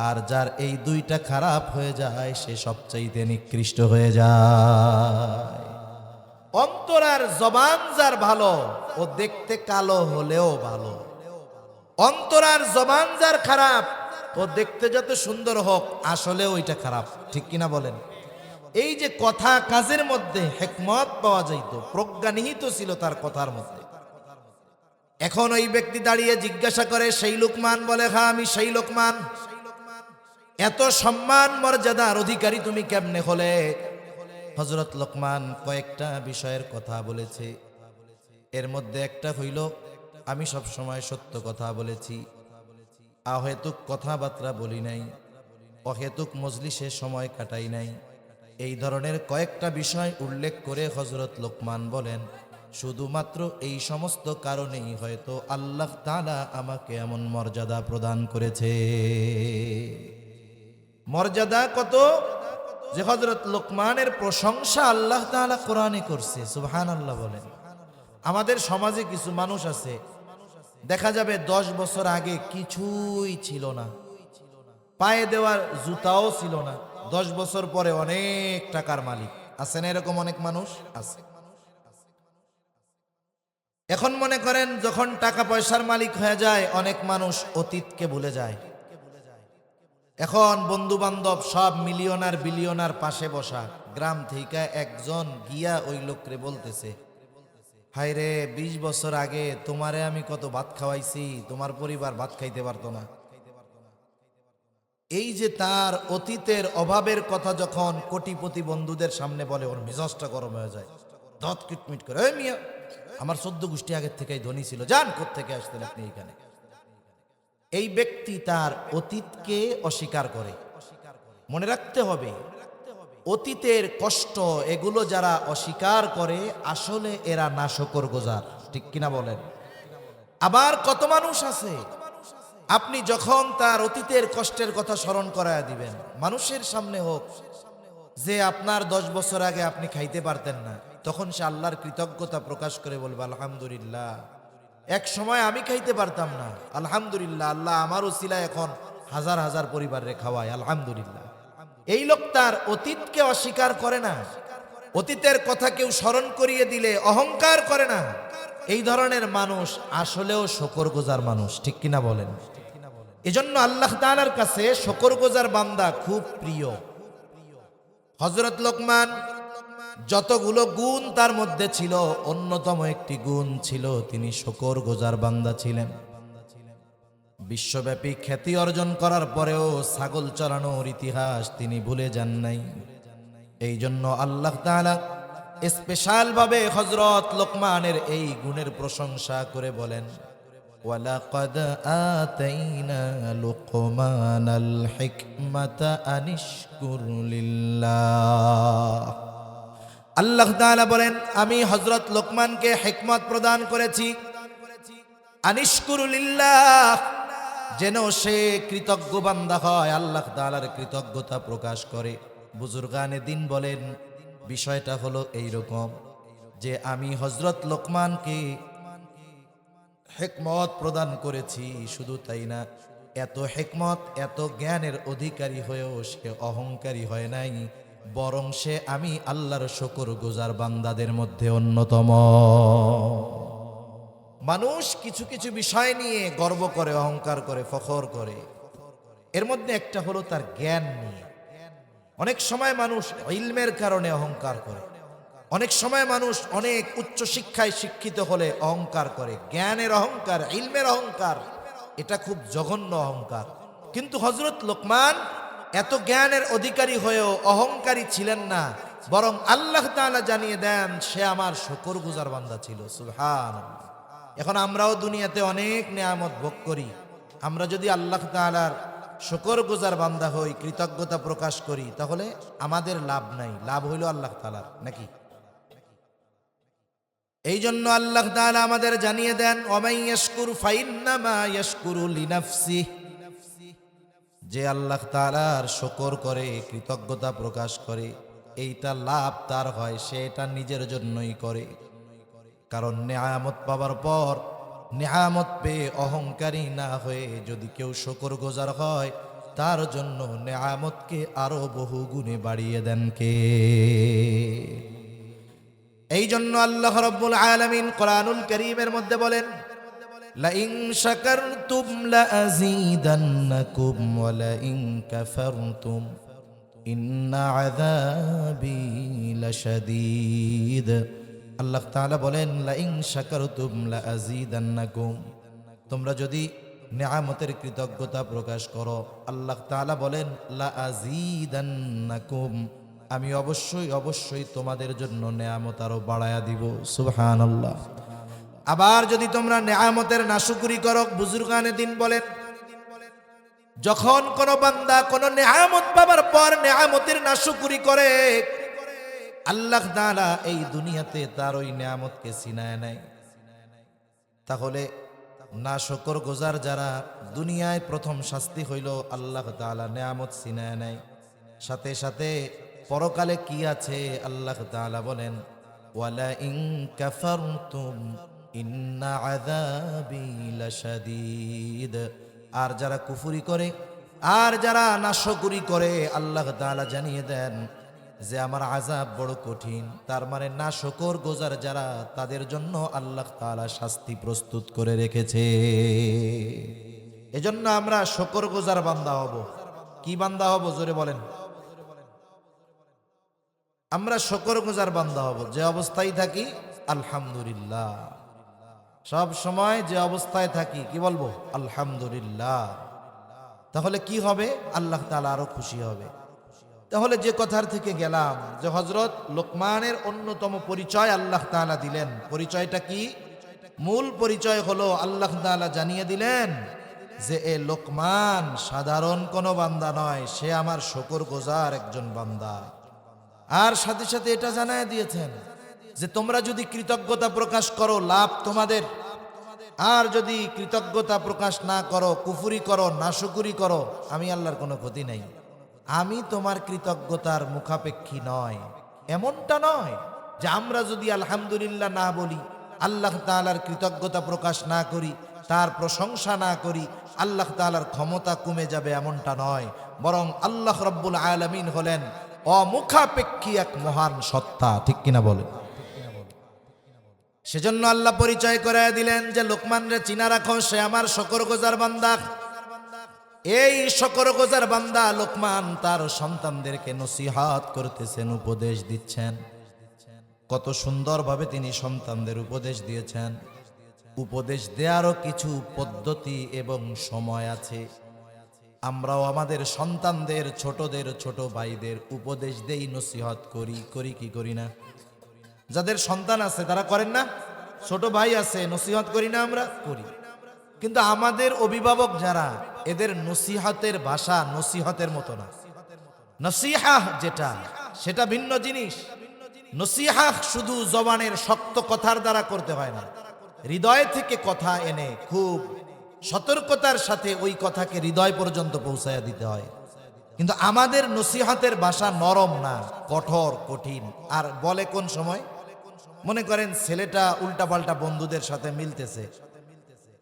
আর যার এই দুইটা খারাপ হয়ে যায় সে সবচাইতে নিকৃষ্ট হয়ে যায়। অন্তর আর জবান যার ভালো, ও দেখতে কালো হলেও ভালো। অন্তর আর জবান যার খারাপ, ও দেখতে যত সুন্দর হোক আসলে ওইটা খারাপ। ঠিক কিনা বলেন? এই যে কথা কাজের মধ্যে হিকমত পাওয়া যাইত, প্রজ্ঞা নিহিত ছিল তার কথার মধ্যে। এখন ওই ব্যক্তি দাঁড়িয়ে জিজ্ঞাসা করে, সেই লোকমান? বলে, হ্যাঁ আমি সেই লোকমান। এত সম্মান মর্যাদার অধিকারী তুমি কেমনে হলে? হযরত লোকমান কয়েকটা বিষয়ের কথা বলেছে। এর মধ্যে একটা হইল, আমি সব সময় সত্য কথা বলেছি, অহেতুক কথাবার্তা বলি নাই, অহেতুক মজলিসে সময় কাটাই নাই। এই ধরনের কয়েকটা বিষয় উল্লেখ করে হযরত লোকমান বলেন, শুধুমাত্র এই সমস্ত কারণেই হয়তো আল্লাহ তাআলা আমাকে এমন মর্যাদা প্রদান করেছে। মর্যাদা কত যে হযরত লোকমানের প্রশংসা আল্লাহ তাআলা কোরআনে করছে। সুবহানাল্লাহ বলেন। আমাদের সমাজে কিছু মানুষ আছে, দেখা যাবে 10 বছর আগে কিছুই ছিল না, পায়ে দেওয়ার জুতাও ছিল না, 10 বছর পরে অনেক টাকার মালিক। আছে না এরকম অনেক মানুষ? আছে। এখন মনে করেন যখন টাকা পয়সার মালিক হয়ে যায়, অনেক মানুষ অতীতকে ভুলে যায়। এখন বন্ধু বান্ধব সব মিলিয়নার বিলিয়নার পাশে বসা, গ্রাম থেকে একজন গিয়া ওই লোকরে বলতেছে, হায় রে 20 বছর আগে তোমারে আমি কত ভাত খাওয়াইছি, তোমার পরিবার ভাত খাইতে পারতো না। এই যে তার অতীতের অভাবের কথা যখন কোটিপতি বন্ধুদের সামনে বলে, ওর মেজাজটা গরম হয়ে যায়, দাঁত কিটমিট করে, এই মিয়া আমার 14 গোষ্ঠী আগের থেকেই ধনী ছিল, যান কোত্থেকে আসতেন আপনি এইখানে। এই ব্যক্তি তার অতীতকে অস্বীকার করে। মনে রাখতে হবে, অতীতের কষ্ট এগুলো যারা অস্বীকার করে আসলে এরা নাশকরগুজার। ঠিক কিনা বলেন? আবার কত মানুষ আছে, আপনি যখন তার অতীতের কষ্টের কথা স্মরণ করায় দিবেন, মানুষের সামনে হোক, যে আপনার 10 বছর আগে আপনি খাইতে পারতেন না, তখন সে আল্লাহর কৃতজ্ঞতা প্রকাশ করে বলবে, আলহামদুলিল্লাহ এক সময় আমি খাইতে পারতাম না, আলহামদুলিল্লাহ আল্লাহ আমার উসিলায় এখন হাজার হাজার পরিবারে খাওয়ায়, আলহামদুলিল্লাহ। এই লোক তার অতীতকে অস্বীকার করে না, অতীতের কথা কেউ স্মরণ করিয়ে দিলে অহংকার করে না। এই ধরনের মানুষ আসলেও শুকরগুজার মানুষ, ঠিক কিনা বলেন? এজন্য আল্লাহ তাআলার কাছে শুকরগুজার বান্দা খুব প্রিয়। হযরত লোকমান যতগুলো গুণ তার মধ্যে ছিল, অন্যতম একটি গুণ ছিল তিনি শুকরগুজার বান্দা ছিলেন। বিশ্বব্যাপী খ্যাতি অর্জন করার পরেও ছাগল চড়ানোর ইতিহাস তিনি ভুলে যান নাই। এই জন্য আল্লাহ তাআলা স্পেশাল ভাবে হযরত লোকমানের এই গুণের প্রশংসা করে বলেন, ওয়ালাকাদ আতাইনা লুকমানাল হিকমাতা আনিশকুর লিল্লাহ। আল্লাহ তাআলা বলেন, আমি হযরত লোকমানকে হিকমত প্রদান করেছি, আনিশকুর লিল্লাহ, যেন সে কৃতজ্ঞ বান্দা হয়, আল্লাহ তাআলার কৃতজ্ঞতা প্রকাশ করে। বুজুর্গানে দিন বলেন, বিষয়টা হলো এইরকম যে আমি হযরত লোকমানকে হিকমত প্রদান করেছি, শুধু তাই না, এত হিকমত এত জ্ঞানের অধিকারী হয়েও সে অহংকারী হয় নাই, বরং সে আমি আল্লাহর শুকরগুজার বান্দাদের মধ্যে অন্যতম। মানুষ কিছু কিছু বিষয় নিয়ে গর্ব করে, অহংকার করে, ফখর করে। এর মধ্যে একটা হলো তার জ্ঞান নিয়ে। অনেক সময় মানুষ ইলমের কারণে অহংকার করে, অনেক সময় মানুষ অনেক উচ্চ শিক্ষায় শিক্ষিত হলে অহংকার করে। জ্ঞানের অহংকার, ইলমের অহংকার, এটা খুব জঘন্য অহংকার। কিন্তু হযরত লোকমান এত জ্ঞানের অধিকারী হয়েও অহংকারী ছিলেন না, বরং আল্লাহ তাআলা জানিয়ে দেন সে আমার শুকরগুজার বান্দা ছিল। সুবহানাল্লাহ। এখন আমরাও দুনিয়াতে অনেক নেয়ামত ভোগ করি, আমরা যদি আল্লাহ তাআলার শুকরগুজার বান্দা হই, কৃতজ্ঞতা প্রকাশ করি, তাহলে আমাদের লাভ নাই, লাভ হইল আল্লাহ তাআলার, নাকি? এই জন্য আল্লাহ তাআলা আমাদের জানিয়ে দেন, ওয়ামান ইয়াশকুর ফাইন্নামা ইয়াশকুরু লিনাফসিহি, যে আল্লাহ তাআলার শুকর করে, কৃতজ্ঞতা প্রকাশ করে, এইটা লাভ তার হয়, সে এটা নিজের জন্যই করে। কারণ নেয়ামত পাওয়ার পর নেয়ামত পেয়ে অহংকারী না হয়ে যদি কেউ শুকরগুজার হয়, তার জন্য নেয়ামতকে আরো বহু গুণে বাড়িয়ে দেন কে? এই জন্য আল্লাহ রাব্বুল আলামিন কোরআনুল কারীমের মধ্যে বলেন, লাইন শাকারতুম লাযীদান্নাকুম ওয়া লাইন কাফারতুম ইন্না আযাবী লাশাদীদ। আল্লাহ তাআলা বলেন, লাইন শাকারতুম লাযীদান্নাকুম, তোমরা যদি নেয়ামতের কৃতজ্ঞতা প্রকাশ করো, আল্লাহ তাআলা বলেন লাযীদান্নাকুম, আমি অবশ্যই অবশ্যই তোমাদের জন্য নেয়ামত আরো বাড়ায়া দিব। সুবহানাল্লাহ। আবার যদি তোমরা নেয়ামতের নাশুকরি করো, বুজুর্গানে দিন বলেন, যখন কোন বান্দা কোন নেয়ামত পাবার পর নেয়ামতের নাশুকরি করে, আল্লাহ তাআলা এই দুনিয়াতে তার ওই নেয়ামতকে ছিনায় নেয়। তাহলে নাশুকরগুজার যারা, দুনিয়ায় প্রথম শাস্তি হইল আল্লাহ তাআলা নেয়ামত ছিনায় নেয়, সাথে সাথে পরকালে কি আছে আল্লাহ তাআলা বলেন, ওয়ালা ইন কাফারতুম ইন্না আযাবী লাশাদীদ। আর যারা কুফরি করে, আর যারা নাশকরি করে, আল্লাহ তাআলা জানিয়ে দেন যে আমার আযাব বড় কঠিন। তার মানে নাশকরগুজার যারা, তাদের জন্য আল্লাহ তাআলা শাস্তি প্রস্তুত করে রেখেছে। এজন্য আমরা শুকরগুজার বান্দা হব। কি বান্দা হব জোরে বলেন? আমরা শুকরগুজার বান্দা হব, যে অবস্থায় থাকি আলহামদুলিল্লাহ, সব সময় যে অবস্থায় থাকি কি বলবো? আলহামদুলিল্লাহ। তাহলে কি হবে? আল্লাহ তাআলা আরো খুশি হবে। তাহলে যে কথার থেকে গেলাম, যে হযরত লোকমানের অন্যতম পরিচয় আল্লাহ তাআলা দিলেন। পরিচয়টা কি? মূল পরিচয় হলো আল্লাহ তাআলা জানিয়ে দিলেন যে এ লোকমান সাধারণ কোনো বান্দা নয়, সে আমার শুকরগুজার একজন বান্দা। আর সাথে সাথে এটা জানায় দিয়েছেন যে তোমরা যদি কৃতজ্ঞতা প্রকাশ করো, লাভ তোমাদের। আর যদি কৃতজ্ঞতা প্রকাশ না করো, কুফরি করো, নাশুকরি করো, আমি আল্লাহর কোনো ক্ষতি নাই। আমি তোমার কৃতজ্ঞতার মুখাপেক্ষী নয়। এমনটা নয় যে আমরা যদি আলহামদুলিল্লাহ না বলি, আল্লাহ তাআলার কৃতজ্ঞতা প্রকাশ না করি, তার প্রশংসা না করি, আল্লাহ তাআলার ক্ষমতা কমে যাবে, এমনটা নয়। বরং আল্লাহ রাব্বুল আলামিন হলেন অমুখাপেক্ষী এক মহান সত্তা, ঠিক কিনা বলেন? সেজন্য আল্লাহ পরিচয় করে দিলেন যে লোকমান রে চিনা রাখো, সে আমার শকরগুজার বান্দা। এই শকরগুজার বান্দা লোকমান তার সন্তানদেরকে নসিহত করতেছেন, উপদেশ দিচ্ছেন। কত সুন্দরভাবে তিনি সন্তানদের উপদেশ দিয়েছেন। উপদেশ দেওয়ারও কিছু পদ্ধতি এবং সময় আছে। আমরাও আমাদের সন্তানদের, ছোটদের, ছোট ভাইদের উপদেশ দেই, নসিহত করি কি করি না? যাদের সন্তান আছে তারা করেন না? ছোট ভাই আছে, নসিহত করি না? আমরা করি। কিন্তু আমাদের অভিভাবক যারা, এদের নসিহতের ভাষা নসিহতের মতো না। নসিহাহ যেটা, সেটা ভিন্ন জিনিস। নসিহাহ শুধু জবানের শক্ত কথার দ্বারা করতে হয় না, হৃদয় থেকে কথা এনে খুব সতর্কতার সাথে ওই কথাকে হৃদয় পর্যন্ত পৌঁছায়া দিতে হয়। কিন্তু আমাদের নসিহতের ভাষা নরম না, কঠোর, কঠিন। আর বলে কোন সময়? মনে করেন ছেলেটা উল্টাপাল্টা বন্ধুদের সাথে মিলতেছে,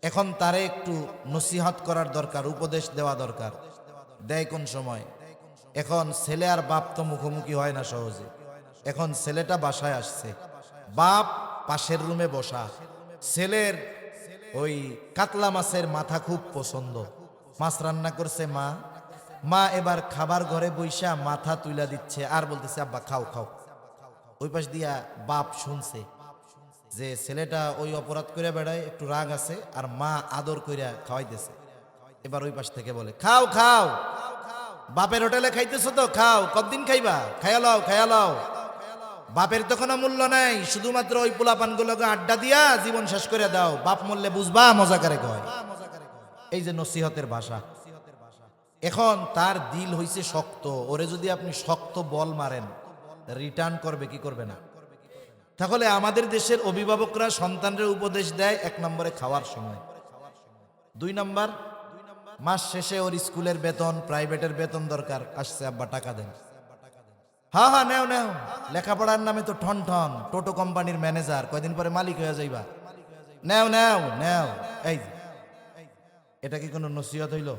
এখন তারে একটু নসিহত করার দরকার, উপদেশ দেওয়া দরকার। দেয় কোন সময়? এখন ছেলে আর বাপ তো মুখোমুখি হয় না সহজে। এখন ছেলেটা বাসায় আসছে, বাপ পাশের রুমে বসা। ছেলের ওই কাতলা মাছের মাথা খুব পছন্দ, মাছ রান্না করছে মা। মা এবার খাবার ঘরে বইসা মাথা তুইলা দিচ্ছে আর বলতেছে আব্বা খাও খাও। ওই পাশ দিয়া বাপ শুনছে যে ছেলেটা ওই অপরাধ করে বেড়ায়, একটু রাগ আছে, আর মা আদর কইরা খাওয়াইতেছে। এবার ওই পাশ থেকে বলে খাও খাও, বাপের হোটেলে খাইতেছো তো খাও, কতদিন খাইবা, খায়ালাও খায়ালাও। বাপের তো কোনো মূল্য নাই, শুধুমাত্র ওই পোলাপানগুলোকে আড্ডা দিয়া জীবন শেষ করে দাও, বাপ মরলে বুঝবা মজা করে কয়। এই যে নসিহতের ভাষা। এখন তার দিল হইছে শক্ত, ওরে যদি আপনি শক্ত বল মারেন, রিটার্ন করবে কি করবে না? তাহলে আমাদের দেশের অভিভাবকরা সন্তানদের উপদেশ দেয় এক নম্বরে খাওয়ার সময়, 2 নম্বর মাস শেষে ওর স্কুলের বেতন, প্রাইভেটের বেতন দরকার, আসছে আব্বা টাকা দেন। হ্যাঁ হ্যাঁ নেও নেও, লেখাপড়ার নামে তো ঠন ঠন, টোটো কোম্পানির ম্যানেজার, কয়দিন পরে মালিক হয়ে যাইবা, নেও নেও নেও। এই এটা কি কোনো নসিহত হইল?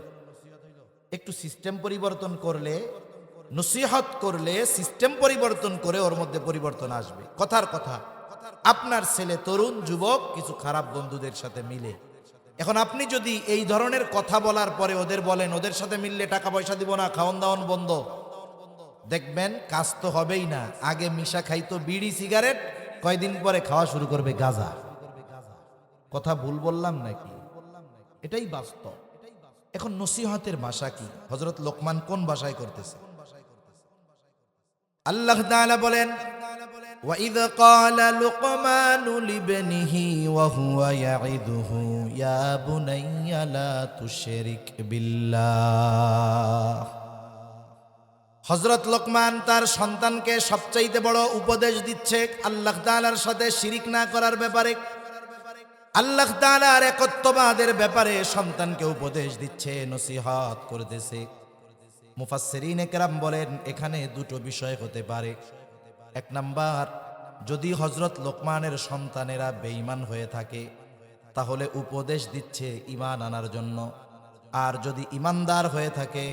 একটু সিস্টেম পরিবর্তন করলে, নসিহত করলে সিস্টেম পরিবর্তন করে ওর মধ্যে পরিবর্তন আসবে। কথার কথা, আপনার ছেলে তরুণ যুবক কিছু খারাপ বন্ধুদের সাথে মিলে, এখন আপনি যদি এই ধরনের কথা বলার পরে ওদের বলেন ওদের সাথে মিললে টাকা পয়সা দিব না, খাওয়ান দাওয়ান বন্ধ, দেখবেন কাজ তো হবেই না। আগে মিশা খাইতো বিড়ি সিগারেট, কয়দিন পরে খাওয়া শুরু করবে গাঁজা। কথা ভুল বললাম নাকি? এটাই বাস্তব। এখন নসিহতের ভাষা কি? হযরত লোকমান কোন ভাষায় করতেছে? আল্লাহ তাআলা বলেন وَإِذْ قَالَ لُقْمَانُ لِابْنِهِ وَهُوَ يَعِظُهُ يَا بُنَيَّ لَا تُشْرِكْ بِاللَّهِ। হযরত লোকমান তার সন্তানকে সবচাইতে বড় উপদেশ দিচ্ছে আল্লাহ তাআলার সাথে শিরিক না করার ব্যাপারে, আল্লাহ তাআলার একত্ববাদের ব্যাপারে সন্তানকে উপদেশ দিচ্ছে, নসিহত করতেছে। মুফাসসিরিনে কেরাম বলেন এখানে দুটো বিষয় হতে পারে। এক নাম্বার, যদি হযরত লোকমানের সন্তানেরা বেঈমান হয়ে থাকে তাহলে উপদেশ দিচ্ছে ঈমান আনার জন্য, আর যদি ঈমানদার হয়ে থাকে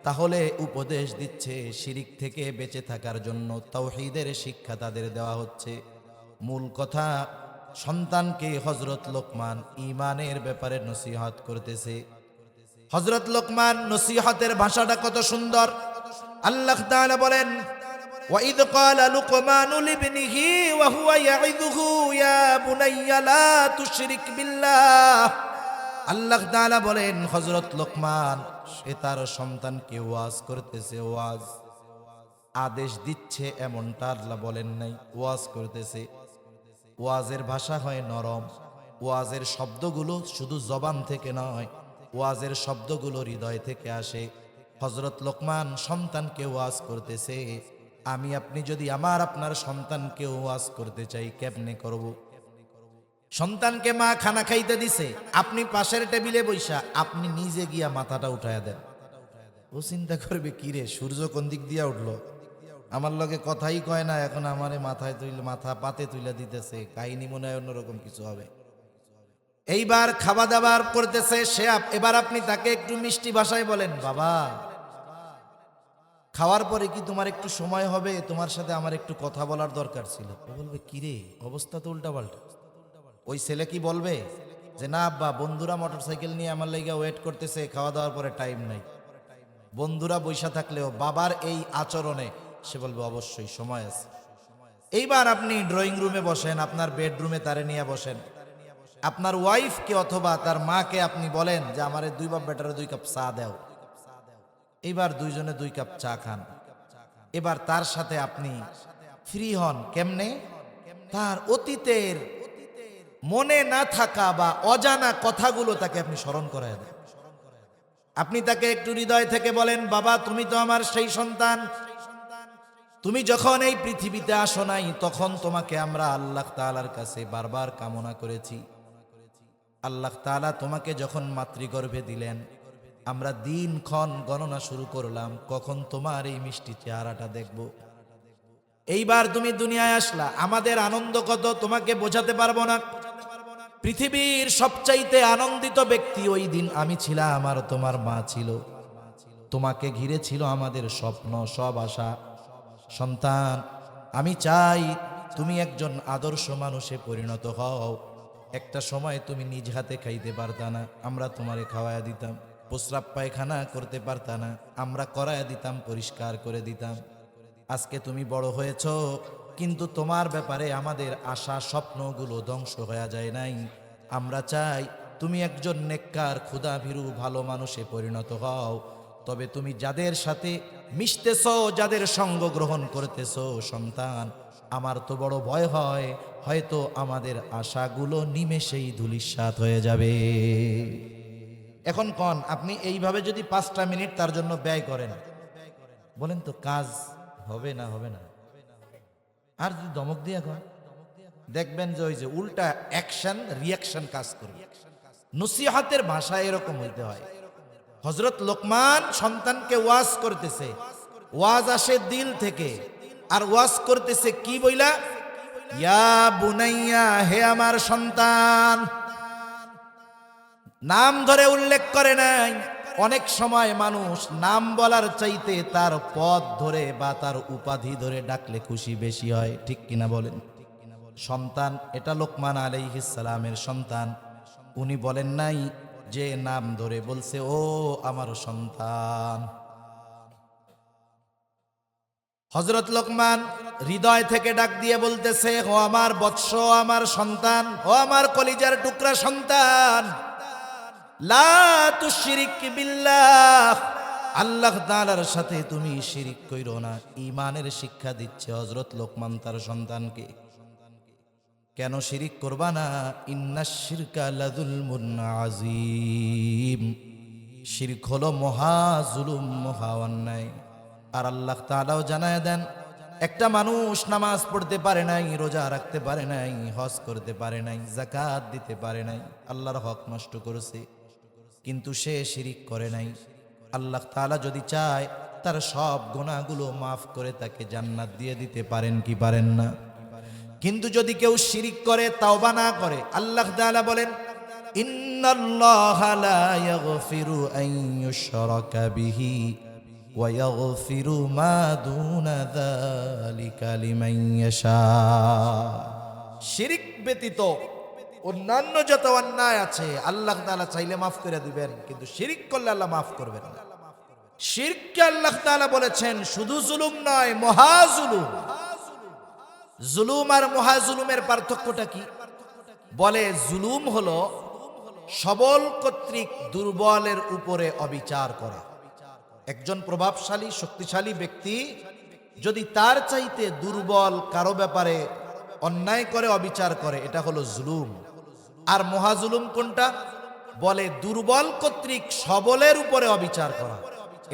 তাহলে উপদেশ দিচ্ছে শিরিক থেকে বেঁচে থাকার জন্য, তাওহীদের শিক্ষা তাদের দেওয়া হচ্ছে। মূল কথা, সন্তানকে হযরত লোকমান ঈমানের ব্যাপারে নসিহত করতেছে। হযরত লোকমান নসিহতের ভাষাটা কত সুন্দর। আল্লাহ তাআলা বলেন وَإِذْ قَالَ لُقْمَانُ لِابْنِهِ وَهُوَ يَعِظُهُ يَا بُنَيَّ لَا تُشْرِكْ بِاللَّهِ। আল্লাহ তাআলা বলেন হযরত লোকমান সে তার সন্তানকে ওয়াজ করতেছে, ওয়াজ আদেশ দিচ্ছে এমনটা আল্লাহ বলেন নাই, ওয়াজ করতেছে। ওয়াজের ভাষা হয় নরম, ওয়াজের শব্দগুলো শুধু জবান থেকে নয়, ওয়াজের শব্দগুলো হৃদয় থেকে আসে। হযরত লোকমান সন্তানকে ওয়াজ করতেছে। আমি আপনি যদি আমার আপনার সন্তানকে ওয়াজ করতে চাই, কেমনে করব? সন্তানকে মা খানা খাইতে দিছে, আপনি পাশের টেবিলে বইসা আপনি নিজে গিয়া মাথাটা উঠায়া দেন। ও চিন্তা করবে কিরে সূর্য কোন দিক দিয়া উঠলো, আমার লগে কথাই কয় না, এখন আমারে মাথায় তুইলে, মাথা পাতে তুইলা দিতেছে, কাহিনী মনে হয় অন্যরকম কিছু হবে। এইবার খাওয়া দাবার করতেছে সে, এবার আপনি তাকে একটু মিষ্টি ভাষায় বলেন, বাবা খাওয়ার পরে কি তোমার একটু সময় হবে, তোমার সাথে আমার একটু কথা বলার দরকার ছিল। ও বলবে কিরে অবস্থা তো উল্টা পাল্টা, ওই ছেলে কি বলবে যে না আব্বা, বন্ধুরা মোটরসাইকেল নিয়ে আমার লাইগা ওয়েট করতেছে, খাওয়া দাওয়ার পরে টাইম নাই? বন্ধুরা বৈশা থাকলেও বাবার এই আচরণে সে বলবে অবশ্যই সময় আছে। এইবার আপনি ড্রয়িং রুমে বসেন, আপনার বেডরুমে তারে নিয়ে বসেন, আপনার ওয়াইফকে অথবা তার মাকে আপনি বলেন যে আমারে 2 বাপ বেটারে 2 কাপ চা দাও। এইবার দুইজনে 2 কাপ চা খান। এবার তার সাথে আপনি ফ্রি হন কেমনে? তার অতীতের মনে না থাকা বা অজানা কথাগুলো তাকে আপনি স্মরণ করায় দেন। আপনি তাকে একটু হৃদয় থেকে বলেন, বাবা তুমি তো আমার সেই সন্তান, তুমি যখন এই পৃথিবীতে আসো নাই তখন তোমাকে আমরা আল্লাহ তাআলার কাছে বারবার কামনা করেছি। আল্লাহ তাআলা তোমাকে যখন মাতৃগর্ভে দিলেন, আমরা দিনক্ষণ গণনা শুরু করলাম কখন তোমার এই মিষ্টি চেহারাটা দেখব। এইবার তুমি দুনিয়ায় আসলা, আমাদের আনন্দ কত তোমাকে বোঝাতে পারবো না। পৃথিবীর সবচাইতে আনন্দিত ব্যক্তি ওই দিন আমি ছিলাম আর তোমার মা ছিল। তোমাকে ঘিরে ছিল আমাদের স্বপ্ন, সব আশা। সন্তান, আমি চাই তুমি একজন আদর্শ মানুষে পরিণত হও। একটা সময় তুমি নিজ হাতে খাইতে পারতা না, আমরা তোমারে খাওয়ায়া দিতাম। প্রস্রাব পায়খানা করতে পারতা না, আমরা করায়া দিতাম, পরিষ্কার করে দিতাম। আজকে তুমি বড় হয়েছ, কিন্তু তোমার ব্যাপারে আমাদের আশা স্বপ্নগুলো ধ্বংস হয়ে যায় নাই। আমরা চাই তুমি একজন নেককার ক্ষুধাভীরু ভালো মানুষে পরিণত হও। তবে তুমি যাদের সাথে মিশতেছো, যাদের সঙ্গ গ্রহণ করতেছো, সন্তান আমার তো বড় ভয় হয় হয়তো আমাদের আশাগুলো নিমেষেই ধূলিসাৎ হয়ে যাবে। এখন কোন আপনি এইভাবে যদি 5টা মিনিট তার জন্য ব্যয় করেন, বলেন তো কাজ হবে না? হবে না। আর যদি ধমক দিয়ে এখন দেখবেন যে ওই যে উল্টা অ্যাকশন রিয়াকশন কাজ করবে। নসিহতের ভাষা এরকম হইতে হয়। হযরত লোকমান সন্তানকে ওয়াজ করতেছে, ওয়াজ আসে দিল থেকে, আর ওয়াজ করতেছে কি বইলা? ইয়া বুনাইয়া, হে আমার সন্তান। নাম ধরে উল্লেখ করে নাই। অনেক সময় মানুষ নাম বলার চাইতে তার পদ ধরে বা তার উপাধি ধরে ডাকলে খুশি বেশি হয়, ঠিক কিনা বলেন? সন্তান, এটা লোকমান আলাইহিস সালামের সন্তান। উনি বলেন নাই যে নাম ধরে, বলছে ও আমার সন্তান। হযরত লোকমান হৃদয় থেকে ডাক দিয়ে বলতেছে, ও আমার বৎস, আমার সন্তান, ও আমার কলিজার টুকরা সন্তান, লা তুশরিক বিল্লাহ, আল্লাহ তাআলার সাথে তুমি শিরিক কইরো না। ঈমানের শিক্ষা দিচ্ছে হযরত লোকমান তার সন্তানকে। কেন শিরিক করবা না? ইন্নাশ শিরকা লাযুলমুন আযীম, শিরক হলো মহা জুলুম, মহা অন্যায়। আর আল্লাহ তাআলাও জানায় দেন, একটা মানুষ নামাজ পড়তে পারে নাই, রোজা রাখতে পারে নাই, হজ করতে পারে নাই, যাকাত দিতে পারে নাই, আল্লাহর হক নষ্ট করেছে, কিন্তু সে শিরিক করে নাই। আল্লাহ তাআলা যদি চায় তার সব গুনাহগুলো মাফ করে তাকে জান্নাত দিয়ে দিতে পারেন কি পারেন না? কিন্তু যদি কেউ শিরিক করে, তাওবা না করে, আল্লাহ তাআলা বলেন, ইন্নাল্লাহা লা ইয়াগফিরু আন ইউশরাকা বিহি ওয়া ইয়াগফিরু মা দুনা যালিকা লিমান ইয়াশা। শিরিক ব্যতীত অন্যান্য যত অন্যায় আছে আল্লাহ তাআলা চাইলে মাফ করে দিবেন, কিন্তু শিরিক করলে আল্লাহ মাফ করবেন না। শিরককে আল্লাহ তাআলা বলেছেন শুধু জুলুম নয়, মহা জুলুম। জুলুম আর মহা জুলুমের পার্থক্যটা কি? বলে জুলুম হলো সবল কর্তৃক দুর্বলের উপরে অবিচার করা। একজন প্রভাবশালী শক্তিশালী ব্যক্তি যদি তার চাইতে দুর্বল কারো ব্যাপারে অন্যায় করে, অবিচার করে, এটা হলো জুলুম। আর মহা জুলুম কোনটা? বলে দুর্বল কর্তৃক সবলের উপরে অবিচার করা,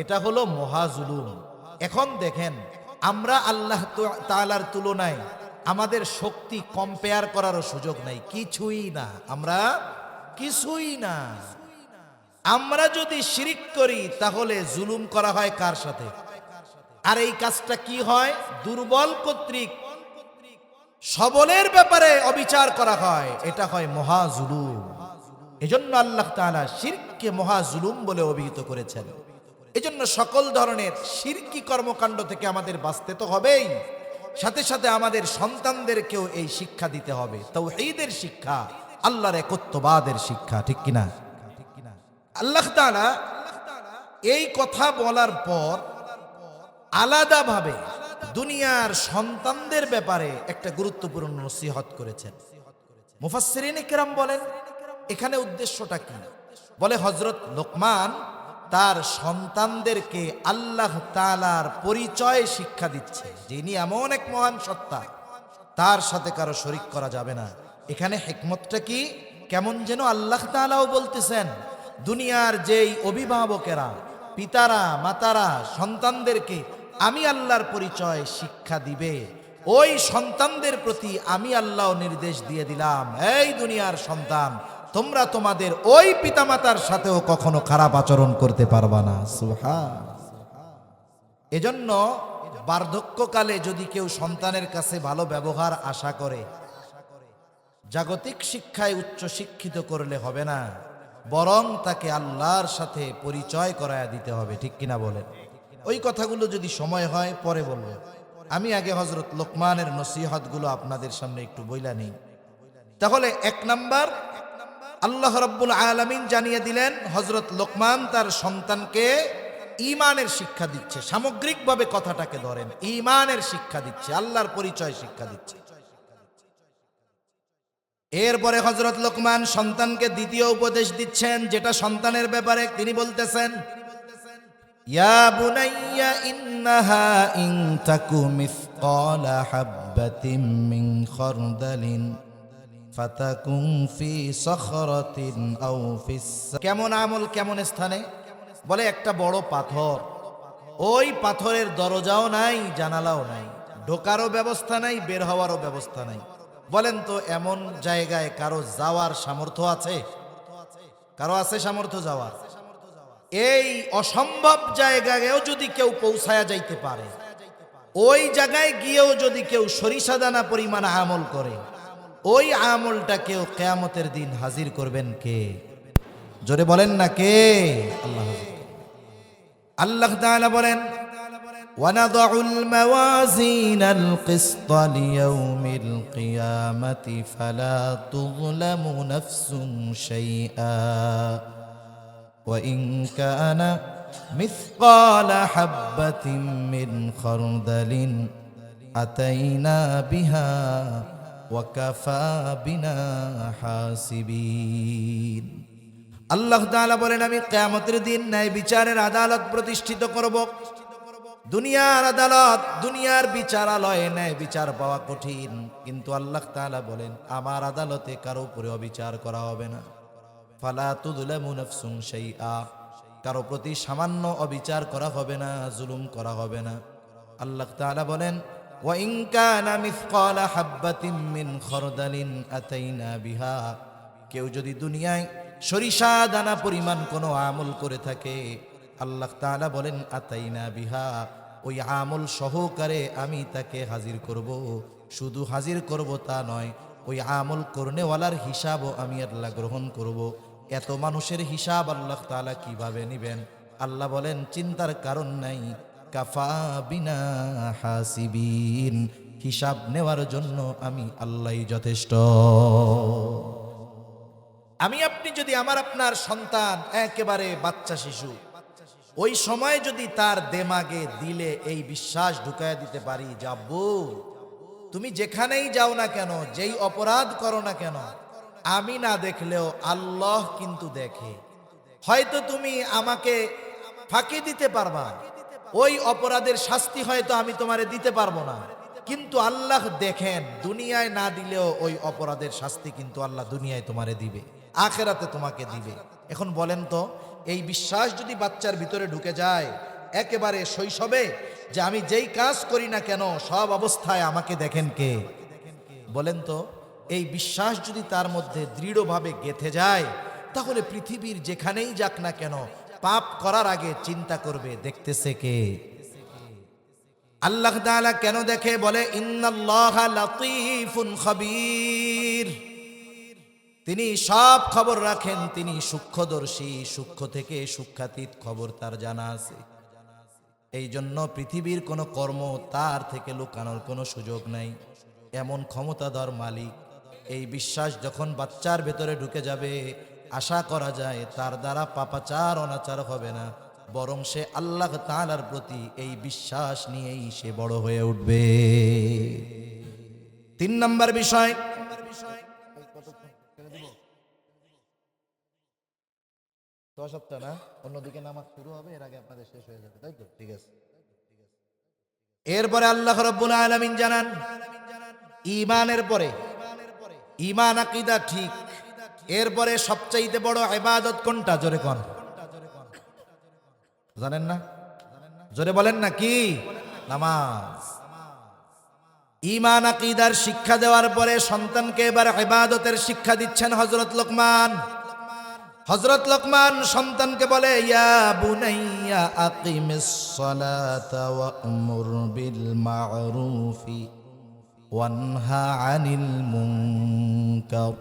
এটা হলো মহা জুলুম। এখন দেখেন, আমরা আল্লাহ তাআলার তুলনায় আমাদের শক্তি কম্পেয়ার করারও সুযোগ নাই, কিছুই না, আমরা কিছুই না। আমরা যদি শিরিক করি তাহলে জুলুম করা হয় কার সাথে? আর এই কাজটা কি হয়? দুর্বল কর্তৃক সবলের ব্যাপারে অবিচার করা হয়, এটা হয় মহা জুলুম। এজন্য আল্লাহ তাআলা শিরককে মহা জুলুম বলে অভিহিত করেছেন। এজন্য সকল ধরনের শিরকি কর্মকাণ্ড থেকে আমাদের বাঁচতে তো হবেই, সাথে সাথে আমাদের সন্তানদেরকেও এই শিক্ষা দিতে হবে, তাওহীদের শিক্ষা, আল্লাহর একত্ববাদের শিক্ষা, ঠিক কিনা? আল্লাহ তাআলা এই কথা বলার পর আলাদাভাবে দুনিয়ার সন্তানদের ব্যাপারে একটা গুরুত্বপূর্ণ নসিহত করেছেন। মুফাসসিরিনে কেরাম বলেন এখানে উদ্দেশ্যটা কি? বলে হযরত লোকমান তার সন্তানদেরকে আল্লাহ তাআলার পরিচয় শিক্ষা দিচ্ছে, যিনি এমন এক মহান সত্তা, তার সাথে কারো শরীক করা যাবে না। এখানে হিকমতটা কি? কেমন যেন আল্লাহ তাআলাও বলতেছেন দুনিয়ার যেই অভিভাবকেরা, পিতারা, মাতারা সন্তানদেরকে আমি আল্লাহর পরিচয় শিক্ষা দিবে, ওই সন্তানদের প্রতি আমি আল্লাহ নির্দেশ দিয়ে দিলাম, এই দুনিয়ার সন্তান, তোমরা তোমাদের ওই পিতামাতার সাথেও কখনো খারাপ আচরণ করতে পারবা না। সুবহান। এজন্য বার্ধক্যকালে যদি কেউ সন্তানের কাছে ভালো ব্যবহার আশা করে, জাগতিক শিক্ষায় উচ্চ শিক্ষিত করলে হবে না, বরং তাকে আল্লাহর সাথে পরিচয় করায়া দিতে হবে, ঠিক কিনা বলেন? ওই কথাগুলো যদি সময় হয় পরে বলবো, আমি আগে হযরত লোকমানের নসিহতগুলো আপনাদের সামনে একটু বইলা নেই। তাহলে এক নাম্বার, আল্লাহ রাব্বুল আলামিন জানিয়ে দিলেন হযরত লোকমান তার সন্তানকে ঈমানের শিক্ষা দিচ্ছে। সামগ্রিকভাবে কথাটাকে ধরেন, ঈমানের শিক্ষা দিচ্ছে, আল্লাহর পরিচয় শিক্ষা দিচ্ছে। এরপরে হযরত লোকমান সন্তানকে দ্বিতীয় উপদেশ দিচ্ছেন, যেটা সন্তানের ব্যাপারে তিনি বলতেছেন, ইয়া বুনাইয়া ইন্নাহা ইন তাকু মিসকালা হাববাতিন মিন খারদালিন ফাতাকুন ফি সখরাতিন আও ফিস। কেমন আমল কেমন স্থানে? বলে একটা বড় পাথর, ওই পাথরের দরজাও নাই, জানালাও নাই, ঢোকারও ব্যবস্থা নাই, বের হওয়ারও ব্যবস্থা নাই। বলেন তো এমন জায়গায় কারো যাওয়ার সামর্থ্য আছে? কারো আছে সামর্থ্য যাওয়ার? এই অসম্ভব জায়গায়ও যদি কেউ পৌঁছায়া যাইতে পারে, ওই জায়গায় গিয়েও যদি কেউ সরিষা দানা পরিমাণ আমল করে, ওই আমলটা কেউ কিয়ামতের দিন হাজির করবেন কে? জোরে বলেন না কে? আল্লাহ। আল্লাহ তাআলা বলেন, وَنَضَعُ الْمَوَازِينَ الْقِسْطَ لِيَوْمِ الْقِيَامَةِ فَلَا تُظْلَمُ نَفْسٌ شَيْئًا وَإِنْ كَانَ مِثْقَالَ حَبَّةٍ مِّنْ خَرْدَلٍ أَتَيْنَا بِهَا وَكَفَى بِنَا حَاسِبِينَ। আল্লাহ তাআলা বলেন, আমি কিয়ামতের দিন ন্যায় বিচারের আদালত প্রতিষ্ঠিত করব। দুনিয়ার আদালত, দুনিয়ার বিচারালয়ে ন্যায় বিচার পাওয়া কঠিন, কিন্তু আল্লাহ তাআলা বলেন আমার আদালতে কারো উপরে অবিচার করা হবে না। ফালা তুযলামু নাফসুন শাইআ, কারো প্রতি সামান্য অবিচার করা হবে না, জুলুম করা হবে না। আল্লাহ তাআলা বলেন, ওয়া ইন কানা মিসকালা হাববাতিন মিন খারদালিন আতাইনা বিহা, কেউ যদি দুনিয়ায় সরিষা দানা পরিমাণ কোনো আমল করে থাকে, আল্লাহ তাআলা বলেন আতাইনা বিহা, ওই আমল সহকারে আমি তাকে হাজির করব। শুধু হাজির করব তা নয়, ওই আমল করনেওয়ালার হিসাবও আমি আল্লাহ গ্রহণ করব। এত মানুষের হিসাব আল্লাহ তাআলা কিভাবে নেবেন? আল্লাহ বলেন চিন্তার কারণ নাই, কাফা বিনা হাসিবিন, হিসাব নেওয়ার জন্য আমি আল্লাহই যথেষ্ট। আমি আপনি যদি আমার আপনার সন্তান একেবারে বাচ্চা শিশু, ওই সময় যদি তার দেমাগে দিলে এই বিশ্বাস ঢুকায়া দিতে পারি যে আব্বু তুমি যেখানেই যাও না কেন, যেই অপরাধ করো না কেন, আমি না দেখলেও আল্লাহ কিন্তু দেখে। হয়তো তুমি আমাকে ফাঁকি দিতে পারবা, ওই অপরাধের শাস্তি হয়তো আমি তোমারে দিতে পারবো না, কিন্তু আল্লাহ দেখেন, দুনিয়ায় না দিলেও ওই অপরাধের শাস্তি কিন্তু আল্লাহ দুনিয়ায় তোমারে দিবে, আখিরাতে তোমাকে দিবে। এখন বলেন তো, এই বিশ্বাস যদি বাচ্চার ভিতরে ঢুকে যায় একেবারে শৈশবে, যে আমি যেই কাজ করি না কেন সব অবস্থায় আমাকে দেখেন কে, বলেন তো এই বিশ্বাস যদি তার মধ্যে দৃঢ়ভাবে গেঁথে যায়, তাহলে পৃথিবীর যেখানেই যাক না কেন পাপ করার আগে চিন্তা করবে দেখতেছে কে। আল্লাহ তাআলা কেন দেখে? বলে ইন্নাল্লাহা লাতীফুন খাবীর, তিনি সব খবর রাখেন, তিনি সূক্ষ্মদর্শী, সূক্ষ্ম থেকে সূক্ষ্মাতীত খবর তার জানা আছে। এই জন্য পৃথিবীর কোনো কর্ম তার থেকে লুকানোর কোনো সুযোগ নাই, এমন ক্ষমতাধর মালিক। এই বিশ্বাস যখন বাচ্চার ভেতরে ঢুকে যাবে, আশা করা যায় তার দ্বারা পাপাচার অনাচার হবে না, বরং সে আল্লাহ তাআলার প্রতি এই বিশ্বাস নিয়েই সে বড় হয়ে উঠবে। 3 নম্বর বিষয়, না অন্যদিকে নামাজ শুরু হবে, এর আগে আপনাদের শেষ হয়ে যাবে, তাই তো? ঠিক আছে। এরপরে আল্লাহ রাব্বুল আলামিন জানান, ঈমানের পরে ঈমান আকীদা ঠিক, এরপরে সবচাইতে বড় ইবাদত কোনটা? জোরে কোন, জানেন না? জোরে বলেন না, কি? নামাজ। ঈমান আকীদার শিক্ষা দেওয়ার পরে সন্তানকে এবার ইবাদতের শিক্ষা দিচ্ছেন হযরত লোকমান। হযরত লোকমান সন্তানকে বলে, ইয়া বুনাইয়া আকিমিস সালাতা ওয়া'মুর বিল মা'রুফি ওয়ানহা আনিল মুনকার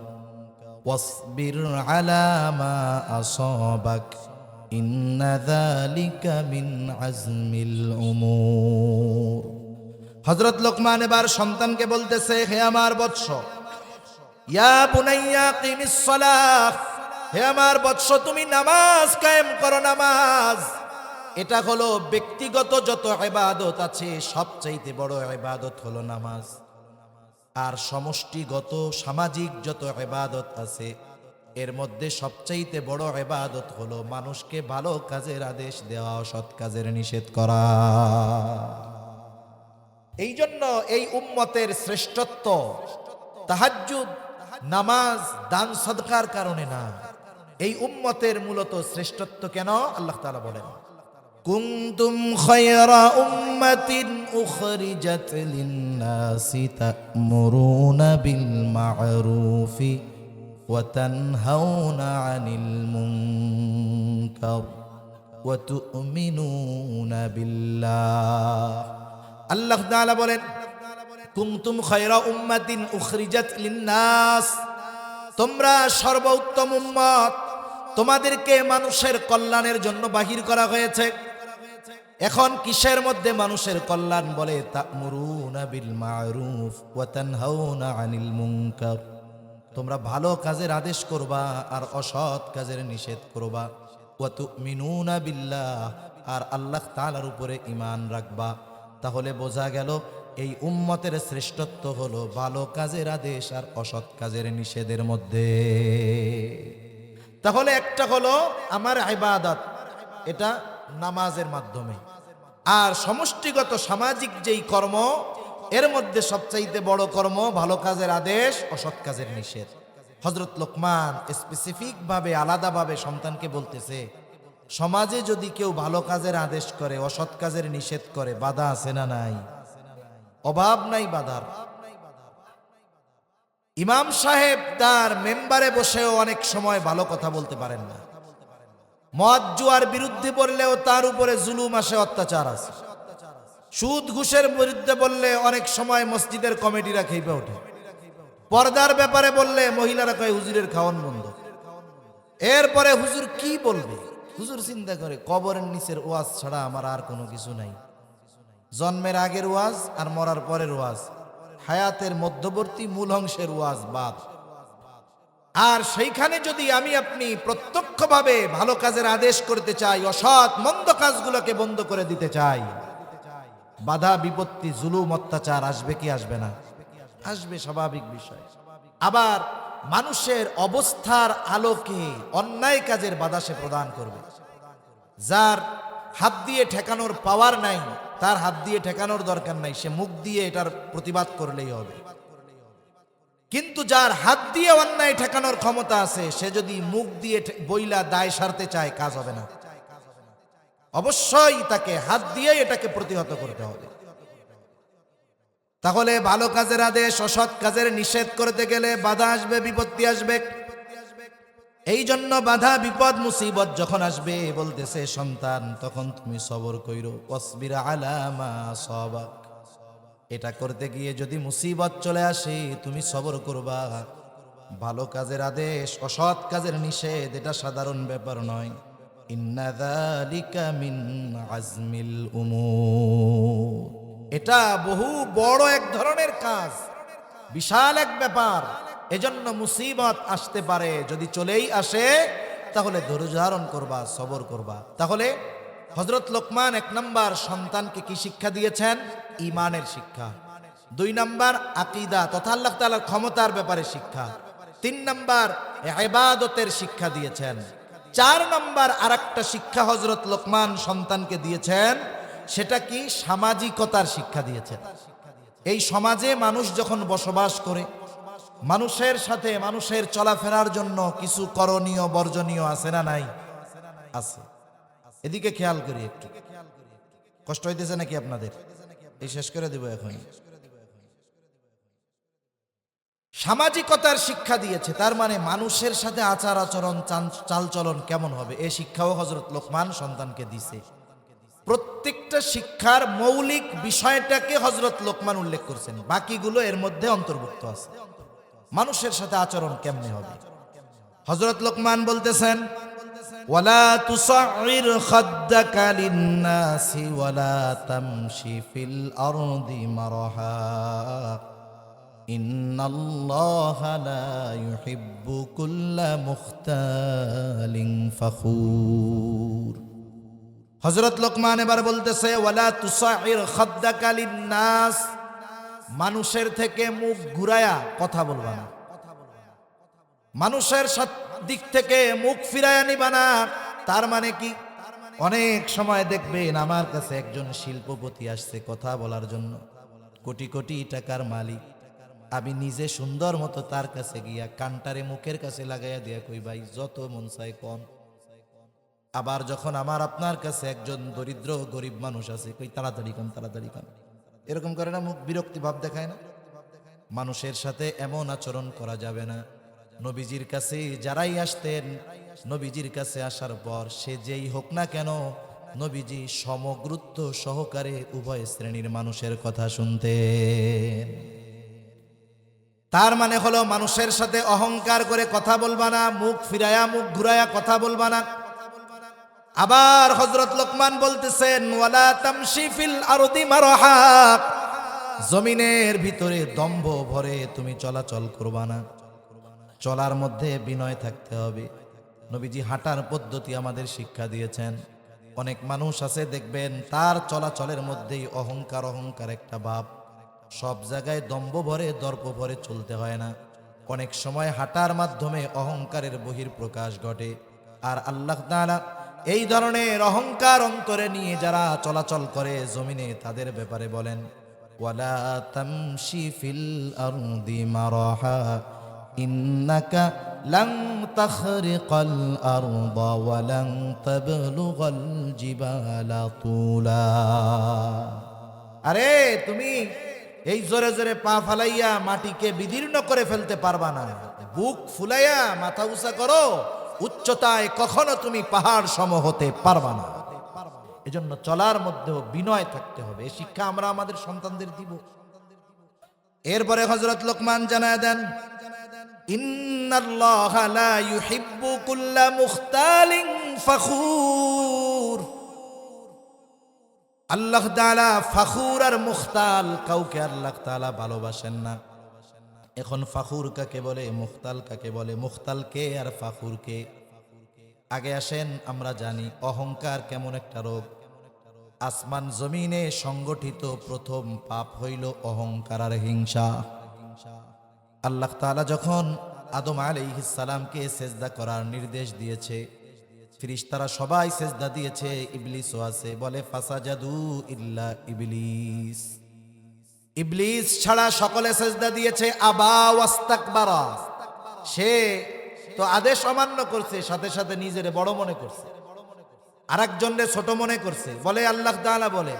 ওয়াসবির আলা মা আসাবাক ইন্না যালিকা মিন আজমিল উমুর। হযরত লোকমান এবার সন্তানকে বলতেছে, হে আমার বৎস, ইয়া বুনাইয়া আকিমিস সালাহ, হে আমার বৎস, তুমি নামাজ কায়েম করো। নামাজ এটা হলো ব্যক্তিগত যত ইবাদত আছে সবচাইতে বড় ইবাদত হলো নামাজ। আর সমষ্টিগত সামাজিক যত ইবাদত আছে এর মধ্যে সবচাইতে বড় ইবাদত হলো মানুষকে ভালো কাজের আদেশ দেওয়া, অসৎ কাজের নিষেধ করা। এই জন্য এই উম্মতের শ্রেষ্ঠত্ব তাহাজ্জুদ, নামাজ, দান সদকার কারণে না। এই উম্মতের মূলত শ্রেষ্ঠত্ব কেন? আল্লাহ তাআলা বলেন, কুনতুম খায়রা উম্মাতিন উখরিজাত লিন-নাসি তা'মুরুনা বিল মা'রুফি ওয়া তানহাউনা আনিল মুনকার ওয়া তু'মিনুনা বিল্লাহ। আল্লাহ তাআলা বলেন, কুনতুম খায়রা উম্মাতিন উখরিজাত লিন-নাস, তোমরা সর্বোত্তম উম্মত, তোমাদেরকে মানুষের কল্যাণের জন্য বাহির করা হয়েছে। এখন কিসের মধ্যে মানুষের কল্যাণ? বলে তা'মুরুনা বিল মা'রুফ ওয়া তানহাউনা আনিল মুনকার, তোমরা ভালো কাজের আদেশ করবা আর অসৎ কাজের নিষেধ করবা। ওয়া তু'মিনুনা বিল্লাহ, আর আল্লাহ তাআলার উপরে ঈমান রাখবা। তাহলে বোঝা গেল এই উম্মতের শ্রেষ্ঠত্ব হলো ভালো কাজের আদেশ আর অসৎ কাজের নিষেধের মধ্যে। তাহলে একটা হলো আমার ইবাদত, এটা নামাজের মাধ্যমে, আর সমষ্টিগত সামাজিক যেই কর্ম এর মধ্যে সবচাইতে বড় কর্ম ভালো কাজের আদেশ, অসৎ কাজের নিষেধ। হযরত লোকমান স্পেসিফিক ভাবে আলাদাভাবে সন্তানকে বলতেছে, সমাজে যদি কেউ ভালো কাজের আদেশ করে, অসৎ কাজের নিষেধ করে, বাধা আছে না নাই? অভাব নাই বাধার। ইমাম সাহেব তার মেম্বারে বসেও অনেক সময় ভালো কথা বলতে পারেন না। মদ জুয়ার বিরুদ্ধে বললেও তার উপরে জুলুম আসে, অত্যাচার আছে। সুদ ঘুষের বিরুদ্ধে বললে অনেক সময় মসজিদের কমিটিরা খেপে ওঠে। পর্দার ব্যাপারে বললে মহিলারা কয় হুজুরের খাওয়ান বন্ধ। এরপরে হুজুর কি বলবে? হুজুর চিন্তা করে, কবরের নিচের ওয়াজ ছাড়া আমার আর কোনো কিছু নাই। জন্মের আগের ওয়াজ আর মরার পরের ওয়াজ, হায়াতের মধ্যবর্তী মূল অংশের ওয়াজ বাদ। আর সেইখানে যদি আমি আপনি প্রত্যক্ষভাবে ভালো কাজের আদেশ করতে চাই, অসৎ মন্দ কাজগুলোকে বন্ধ করে দিতে চাই, বাধা বিপত্তি, জুলুম, অত্যাচার আসবে কি আসবে না? আসবে, স্বাভাবিক বিষয়। আবার মানুষের অবস্থার আলোকে অন্যায় কাজের বাধা সে প্রদান করবে। যার হাত দিয়ে ঠেকানোর পাওয়ার নাই, তার হাত দিয়ে ঠেকানোর দরকার নাই, সে মুখ দিয়ে এটার প্রতিবাদ করলেই হবে। কিন্তু যার হাত দিয়ে অন্যায় ঠেকানোর ক্ষমতা আছে, সে যদি মুখ দিয়ে বইলা দায় সারতে চায়, কাজ হবে না। অবশ্যই তাকে হাত দিয়ে এটাকে প্রতিহত করতে হবে। তাহলে ভালো কাজের আদেশ, অসৎ কাজের নিষেধ করতে গেলে বাধা আসবে, বিপত্তি আসবে। এই জন্য বাধা, বিপদ, মুসিবত যখন আসবে বলতেছে, সন্তান তখন তুমি সবর কইরো, ওয়াসবির আলা মা আসাবাক। এটা করতে গিয়ে যদি মুসিবত চলে আসে, তুমি সবর করবা। ভালো কাজের আদেশ, অসৎ কাজের নিষেধ এটা সাধারণ ব্যাপার নয়। ইন্না যালিকা মিন আজমিল উমুর। এটা বহু বড় এক ধরনের কাজ, বিশাল এক ব্যাপার। এজন্য মুসিবত আসতে পারে, যদি চলেই আসে তাহলে ধৈর্য ধারণ করবা, সবর করবা। তাহলে হযরত লোকমান ১ নাম্বার সন্তানকে কি শিক্ষা দিয়েছেন? ঈমানের শিক্ষা। ২ নাম্বার আকীদা তথা আল্লাহ তাআলার ক্ষমতার ব্যাপারে শিক্ষা। ৩ নাম্বার ইবাদতের শিক্ষা দিয়েছেন। ৪ নাম্বার আরেকটা শিক্ষা হযরত লোকমান সন্তানকে দিয়েছেন, সেটা কি? সামাজিকতার শিক্ষা দিয়েছেন। এই সমাজে মানুষ যখন বসবাস করে, মানুষের সাথে মানুষের চলাফেরার জন্য কিছু করণীয় বর্জনীয় আছে না নাই? আছে। এদিকে খেয়াল করি একটু। কষ্ট হইতেছে নাকি আপনাদের? এই শেষ করে দেব এখন। সামাজিকতার শিক্ষা দিয়েছে, তার মানে মানুষের সাথে আচার আচরণ চালচলন কেমন হবে, এই শিক্ষাও হযরত লোকমান সন্তানকে দিছে। প্রত্যেকটা শিক্ষার মৌলিক বিষয়টাকে হযরত লোকমান উল্লেখ করছেন, বাকিগুলো এর মধ্যে অন্তর্ভুক্ত আছে। মানুষের সাথে আচরণ কেমনে হবে? হযরত লোকমান বলতেছেন, ওয়ালা তুসাইর খাদ্দাকা লিন্নাসি ওয়ালা তামশি ফিল আরদি মারহা ইন্নাল্লাহা লা ইউহিব্বু কুল্লা মুখতালিন ফখুর। হযরত লোকমান এবার বলতেছে, ওয়ালা তুসাইর খাদ্দাকা লিন্নাস, মানুষের থেকে মুখ ঘুরায়া কথা বলবা না, মানুষের দিক থেকে মুখ ফিরায়া নিবা না। তার মানে কি? অনেক সময় দেখবেন আমার কাছে একজন শিল্পপতি আসছে কথা বলার জন্য, কোটি কোটি টাকার মালিক। আমি নিজে সুন্দর মতো তার কাছে গিয়া কানটারে মুখের কাছে লাগাইয়া দিয়া কই, ভাই যত মন চাই কন। আবার যখন আমার আপনার কাছে একজন দরিদ্র গরিব মানুষ আছে, কই তাড়াতাড়ি কন, তাড়াতাড়ি কন। এরকম করে না? মুখ বিরক্তি ভাব দেখায় না? মানুষের সাথে এমন আচরণ করা যাবে না। নবীজির কাছে যারাই আসতেন, নবীজির কাছে আসার পর সে যেই হোক না কেন, নবীজি সমগুরুত্ব সহকারে উভয় শ্রেণীর মানুষের কথা শুনতেন। তার মানে হলো মানুষের সাথে অহংকার করে কথা বলবা না, মুখ ফিরায়া মুখ ঘুরায়া কথা বলবা না। আবার হযরত লোকমান বলতেছেন, ওয়ালা তামশি ফিল আরদি মারহা, জমিনের ভিতরে দম্ভ ভরে তুমি চলাচল করবা না, চলার মধ্যে বিনয় থাকতে হবে। নবীজি হাঁটার পদ্ধতি আমাদের শিক্ষা দিয়েছেন। অনেক মানুষ আছে দেখবেন তার চলাচলের মধ্যেই অহংকার অহংকার একটা ভাব, সব জায়গায় দম্ভ ভরে দর্প ভরে চলতে হয় না। অনেক সময় হাঁটার মাধ্যমে অহংকারের বহিঃপ্রকাশ ঘটে। আর আল্লাহ তাআলা এই ধরনের অহংকার অন্তরে নিয়ে যারা চলাচল করে জমিনে, তাদের ব্যাপারে বলেন, ওয়ালা তামশি ফিল আরদি মারহা ইন্নাকা লান তাখরিকাল আরদা ওয়া লান তাবলুগাল জিবালা তুলা। আরে তুমি এই জোরে জোরে পা ফালাইয়া মাটিকে বিদীর্ণ করে ফেলতে পারবা না, বুক ফুলাইয়া মাথা উঁচা করো, উচ্চতায় কখনো তুমি পাহাড় সম হতে পারবা না। এজন্য চলার মধ্যেও বিনয় থাকতে হবে। এই শিক্ষা আমরা আমাদের সন্তানদের দিব। এরপরে হযরত লোকমান জানায় দেন, ইন্নাল্লাহা লা ইউহিব্বু কুল্লা মুখতালিন ফখুর। আল্লাহ তাআলা ফখুর আর মুখতাল কাউকে আল্লাহ তাআলা ভালোবাসেন না। এখন ফখুর কাকে বলে, মুখতাল কাকে বলে? মুখতাল কে আর ফখুর কে? আগে আসেন আমরা জানি অহংকার কেমন একটা রোগ। আসমান জমিনে সংগঠিত প্রথম পাপ হইল অহংকার আর হিংসা। আল্লাহ তাআলা যখন আদম আলাইহিস সালামকে সেজদা করার নির্দেশ দিয়েছে, ফেরেশতারা সবাই সেজদা দিয়েছে, ইবলিসও আছে, বলে ফাসাজাদু ইল্লা ইবলিস। ইবলিস ছাড়া সকলে সেজদা দিয়েছে। আবা ওয়াস্তাকবারা, সে তো আদেশ অমান্য করছে, সাথে সাথে নিজের বড় মনে করছে, আরেকজনকে ছোট মনে করছে। বলে আল্লাহ তাআলা বলে,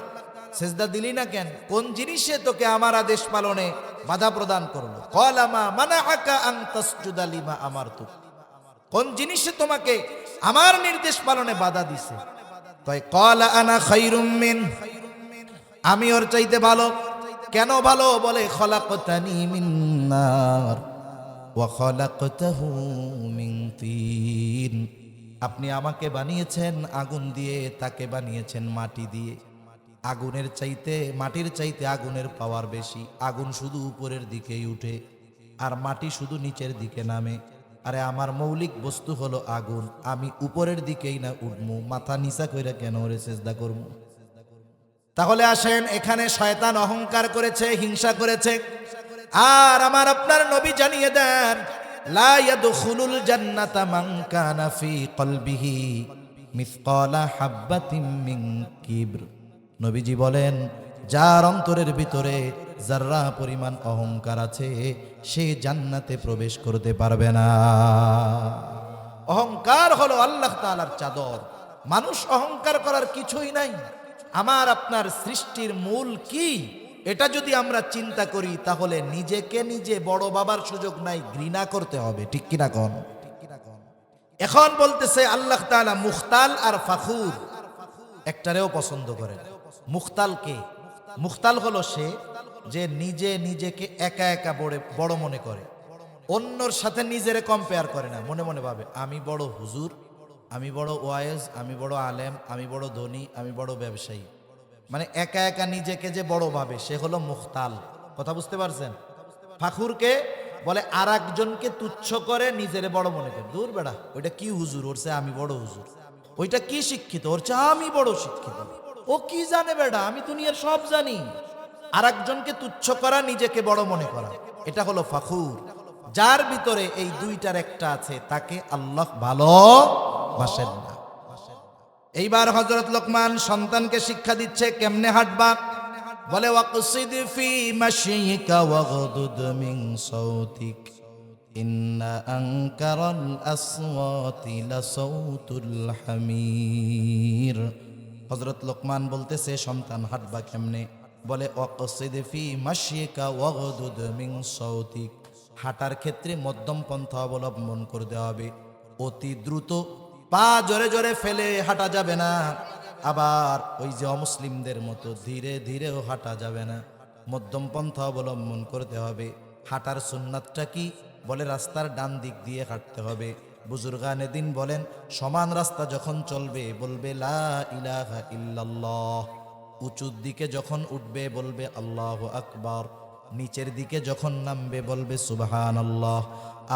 সেজদা দিলি না কেন? কোন জিনিসে তোকে আমার আদেশ পালনে বাধা প্রদান করলো? ক্বালা মা মানাআকা আন তাসজুদা লিমা আমারতুক, কোন জিনিসে তোমাকে আমার নির্দেশ পালনে বাধা দিছে? তাই ক্বালা আনা খায়রুম মিন, আমি ওর চাইতে ভালো। কেন ভালো? বলে খলাকতানি মিন নার ওয়া খলাকতাহু মিন তিন, আপনি আমাকে বানিয়েছেন আগুন দিয়ে, তাকে বানিয়েছেন মাটি দিয়ে। আগুনের চাইতে, মাটির চাইতে আগুনের পাওয়ার বেশি। আগুন শুধু উপরের দিকেই উঠে আর মাটি শুধু নিচের দিকে নামে। আরে আমার মৌলিক বস্তু হলো আগুন, আমি উপরের দিকেই না উঠবো, মাথা নিচা কইরা কেন ওরে সেজদা করবো? তাহলে আসেন, এখানে শয়তান অহংকার করেছে, হিংসা করেছে। আর আমার আপনার নবী জানিয়ে দেন, লা ইয়াদখুলুল জান্নাতা মান কানা ফি কলবিহি মিসকালা হাববাতিন মিন কিবর। নবীজি বলেন, যার অন্তরের ভিতরে যাররা পরিমাণ অহংকার আছে, সে জান্নাতে প্রবেশ করতে পারবে না। অহংকার হলো আল্লাহ তাআলার চাদর। মানুষ অহংকার করার কিছুই নাই। আমার আপনার সৃষ্টির মূল কি, এটা যদি আমরা চিন্তা করি, তাহলে নিজেকে নিজে বড় বাবার সুযোগ নাই, ঘৃণা করতে হবে। ঠিক কিনা কোন? এখন বলতেছে আল্লাহ তাআলা মুখতাল আর ফাখুর একটারেও পছন্দ করে না। মুখতাল কে? মুখতাল হলো সে যে নিজে নিজেকে একা একা বড় মনে করে, অন্যর সাথে নিজেরে কম্পেয়ার করে না। মনে মনে ভাবে আমি বড় হুজুর, আমি বড় ওয়াইজ, আমি বড় আলেম, আমি বড় ধনী, আমি বড় ব্যবসায়ী। মানে একা একা নিজেকে যে বড় ভাবে, সে হলো মুখতাল। কথা বুঝতে পারছেন? ফাখুরকে বলে আর একজনকে তুচ্ছ করে নিজেরে বড় মনে করে। দূর বেড়া, ওইটা কি হুজুর, ওর চেয়ে আমি বড় হুজুর। ওইটা কি শিক্ষিত, ওর চেয়ে আমি বড় শিক্ষিত। ও কি জানে বেড়া, আমি দুনিয়ার সব জানি। আর একজনকে তুচ্ছ করা, নিজেকে বড় মনে করা, এটা হলো ফাখুর। যার ভিতরে এই দুইটার একটা আছে, তাকে আল্লাহ ভালোবাসেন না। এইবার হযরত লোকমান সন্তানকে শিক্ষা দিচ্ছে কেমনে হাঁটবা। বলে ওয়াকসিদ ফি মাশিকা ওয়াগদুদ মিন সাউতিক ইন্না আনকারাল আসওয়াতি লাসাউতুল হামির। হযরত লোকমান বলতেছে সন্তান হাঁটবা কেমনে? বলে ওয়াকসিদ ফি মাশিকা ওয়াগদুদ মিন সাউতিক, হাঁটার ক্ষেত্রে মধ্যম পন্থা অবলম্বন করতে হবে। অতি দ্রুত পা জোরে জোরে ফেলে হাঁটা যাবে না, আবার ওই যে অমুসলিমদের মতো ধীরে ধীরেও হাঁটা যাবে না। মধ্যম পন্থা অবলম্বন করতে হবে। হাঁটার সুন্নাতটা কি? বলে রাস্তার ডান দিক দিয়ে হাঁটতে হবে। বুজুর্গানে দিন বলেন, সমান রাস্তা যখন চলবে বলবে লা ইলাহা ইল্লাল্লাহ। উঁচুর দিকে যখন উঠবে বলবে আল্লাহু আকবার। নিচের দিকে যখন নামবে বলবে সুবহানাল্লাহ।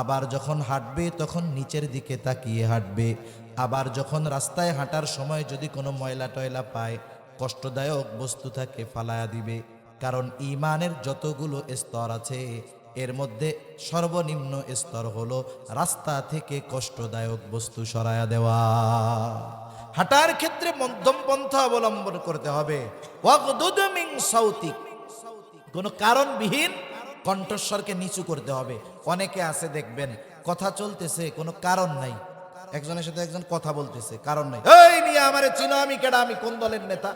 আবার যখন হাঁটবে তখন নিচের দিকে তাকিয়ে হাঁটবে। আবার যখন রাস্তায় হাঁটার সময় যদি কোনো ময়লা টয়লা পায়, কষ্টদায়ক বস্তু থাকে, ফালায়া দিবে। কারণ ঈমানের যতগুলো স্তর আছে, এর মধ্যে সর্বনিম্ন স্তর হলো রাস্তা থেকে কষ্টদায়ক বস্তু সরায়া দেওয়া। হাঁটার ক্ষেত্রে মধ্যম পন্থা অবলম্বন করতে হবে। ওয়াগদুদ মিন সাউতিক, কোনো কারণবিহীন কণ্ঠস্বরকে নিচু করতে হবে। অনেকে আছে দেখবেন, কথা চলতেছে, কোনো কারণ নাই, একজনের সাথে একজন কথা বলতেছে, কারণ নাই। এই নিয়ে আমারে চিনো, আমি কেডা, আমি কোন দলের নেতা,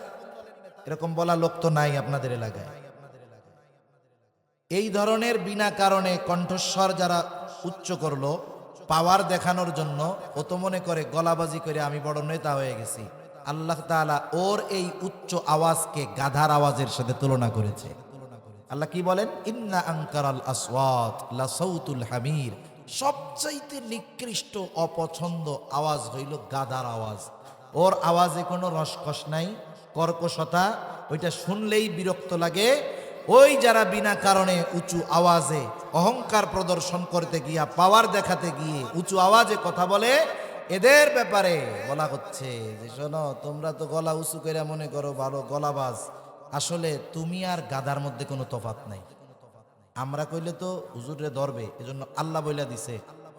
এরকম বলা লোক তো নাই আপনাদের এলাকায়। এই ধরনের বিনা কারণে কণ্ঠস্বর যারা উচ্চ করলো পাওয়ার দেখানোর জন্য, ও তো মনে করে গলাবাজি করে আমি বড় নেতা হয়ে গেছি। আল্লাহ তাআলা ওর এই উচ্চ আওয়াজকে গাধার আওয়াজের সাথে তুলনা করেছে। আল্লাহ কি বলেন? ইন্না আনকারাল আসওয়াত লাসাউতুল হামির, সবচাইতে নিকৃষ্ট অপছন্দ আওয়াজ হইল গাধার আওয়াজ। ওর আওয়াজে কোনো রসকস নাই, কর্কশতা, ওইটা শুনলেই বিরক্ত লাগে। ওই যারা বিনা কারণে উঁচু আওয়াজে অহংকার প্রদর্শন করতে গিয়া, পাওয়ার দেখাতে গিয়ে উঁচু আওয়াজে কথা বলে, এদের ব্যাপারে বলা হচ্ছে যে শোনো, তোমরা তো গলা উঁচু করে মনে করো ভালো গলাবাজ, আসলে তুমি আর গাধার মধ্যে কোনো তফাৎ নাই। আমরা কইলে তো হুজুরে ধরবে, এজন্য আল্লাহ বইলা দিছে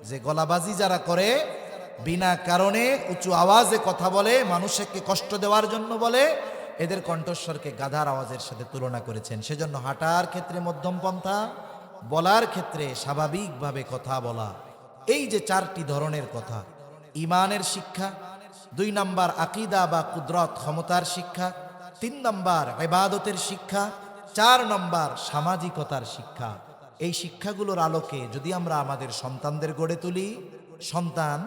যে গলাবাজি যারা করে, বিনা কারণে উঁচু আওয়াজে কথা বলে, মানুষকে কষ্ট দেওয়ার জন্য বলে, এদের কণ্ঠস্বরকে গাধার আওয়াজের সাথে তুলনা করেছেন। সেজন্য হাঁটার ক্ষেত্রে মধ্যম পন্থা, বলার ক্ষেত্রে স্বাভাবিকভাবে কথা বলা। এই যে চারটি ধরনের কথা, ঈমানের শিক্ষা, 2 নাম্বার আকীদা বা কুদরত ক্ষমতার শিক্ষা, 3 নাম্বার ইবাদতের শিক্ষা, 4 নাম্বার সামাজিকতার শিক্ষা। এই শিক্ষাগুলোর আলোকে যদি আমরা আমাদের সন্তানদের গড়ে তুলি, সন্তান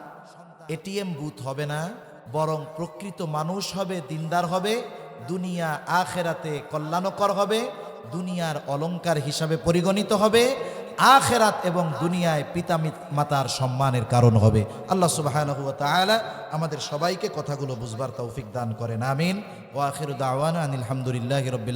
এটিএম বুথ হবে না, বরং প্রকৃত মানুষ হবে, দিনদার হবে, দুনিয়া আখেরাতে কল্যাণকর হবে, দুনিয়ার অলংকার হিসাবে পরিগণিত হবে, আখেরাত এবং দুনিয়ায় পিতা মাতার সম্মানের কারণ হবে। আল্লাহ সুবহানাহু ওয়া তাআলা আমাদের সবাইকে কথাগুলো বুঝবার তৌফিক দান করেন, আমিন। ওয়া আখিরু দাওয়ানা আনিল হামদুলিল্লাহি রাব্বিল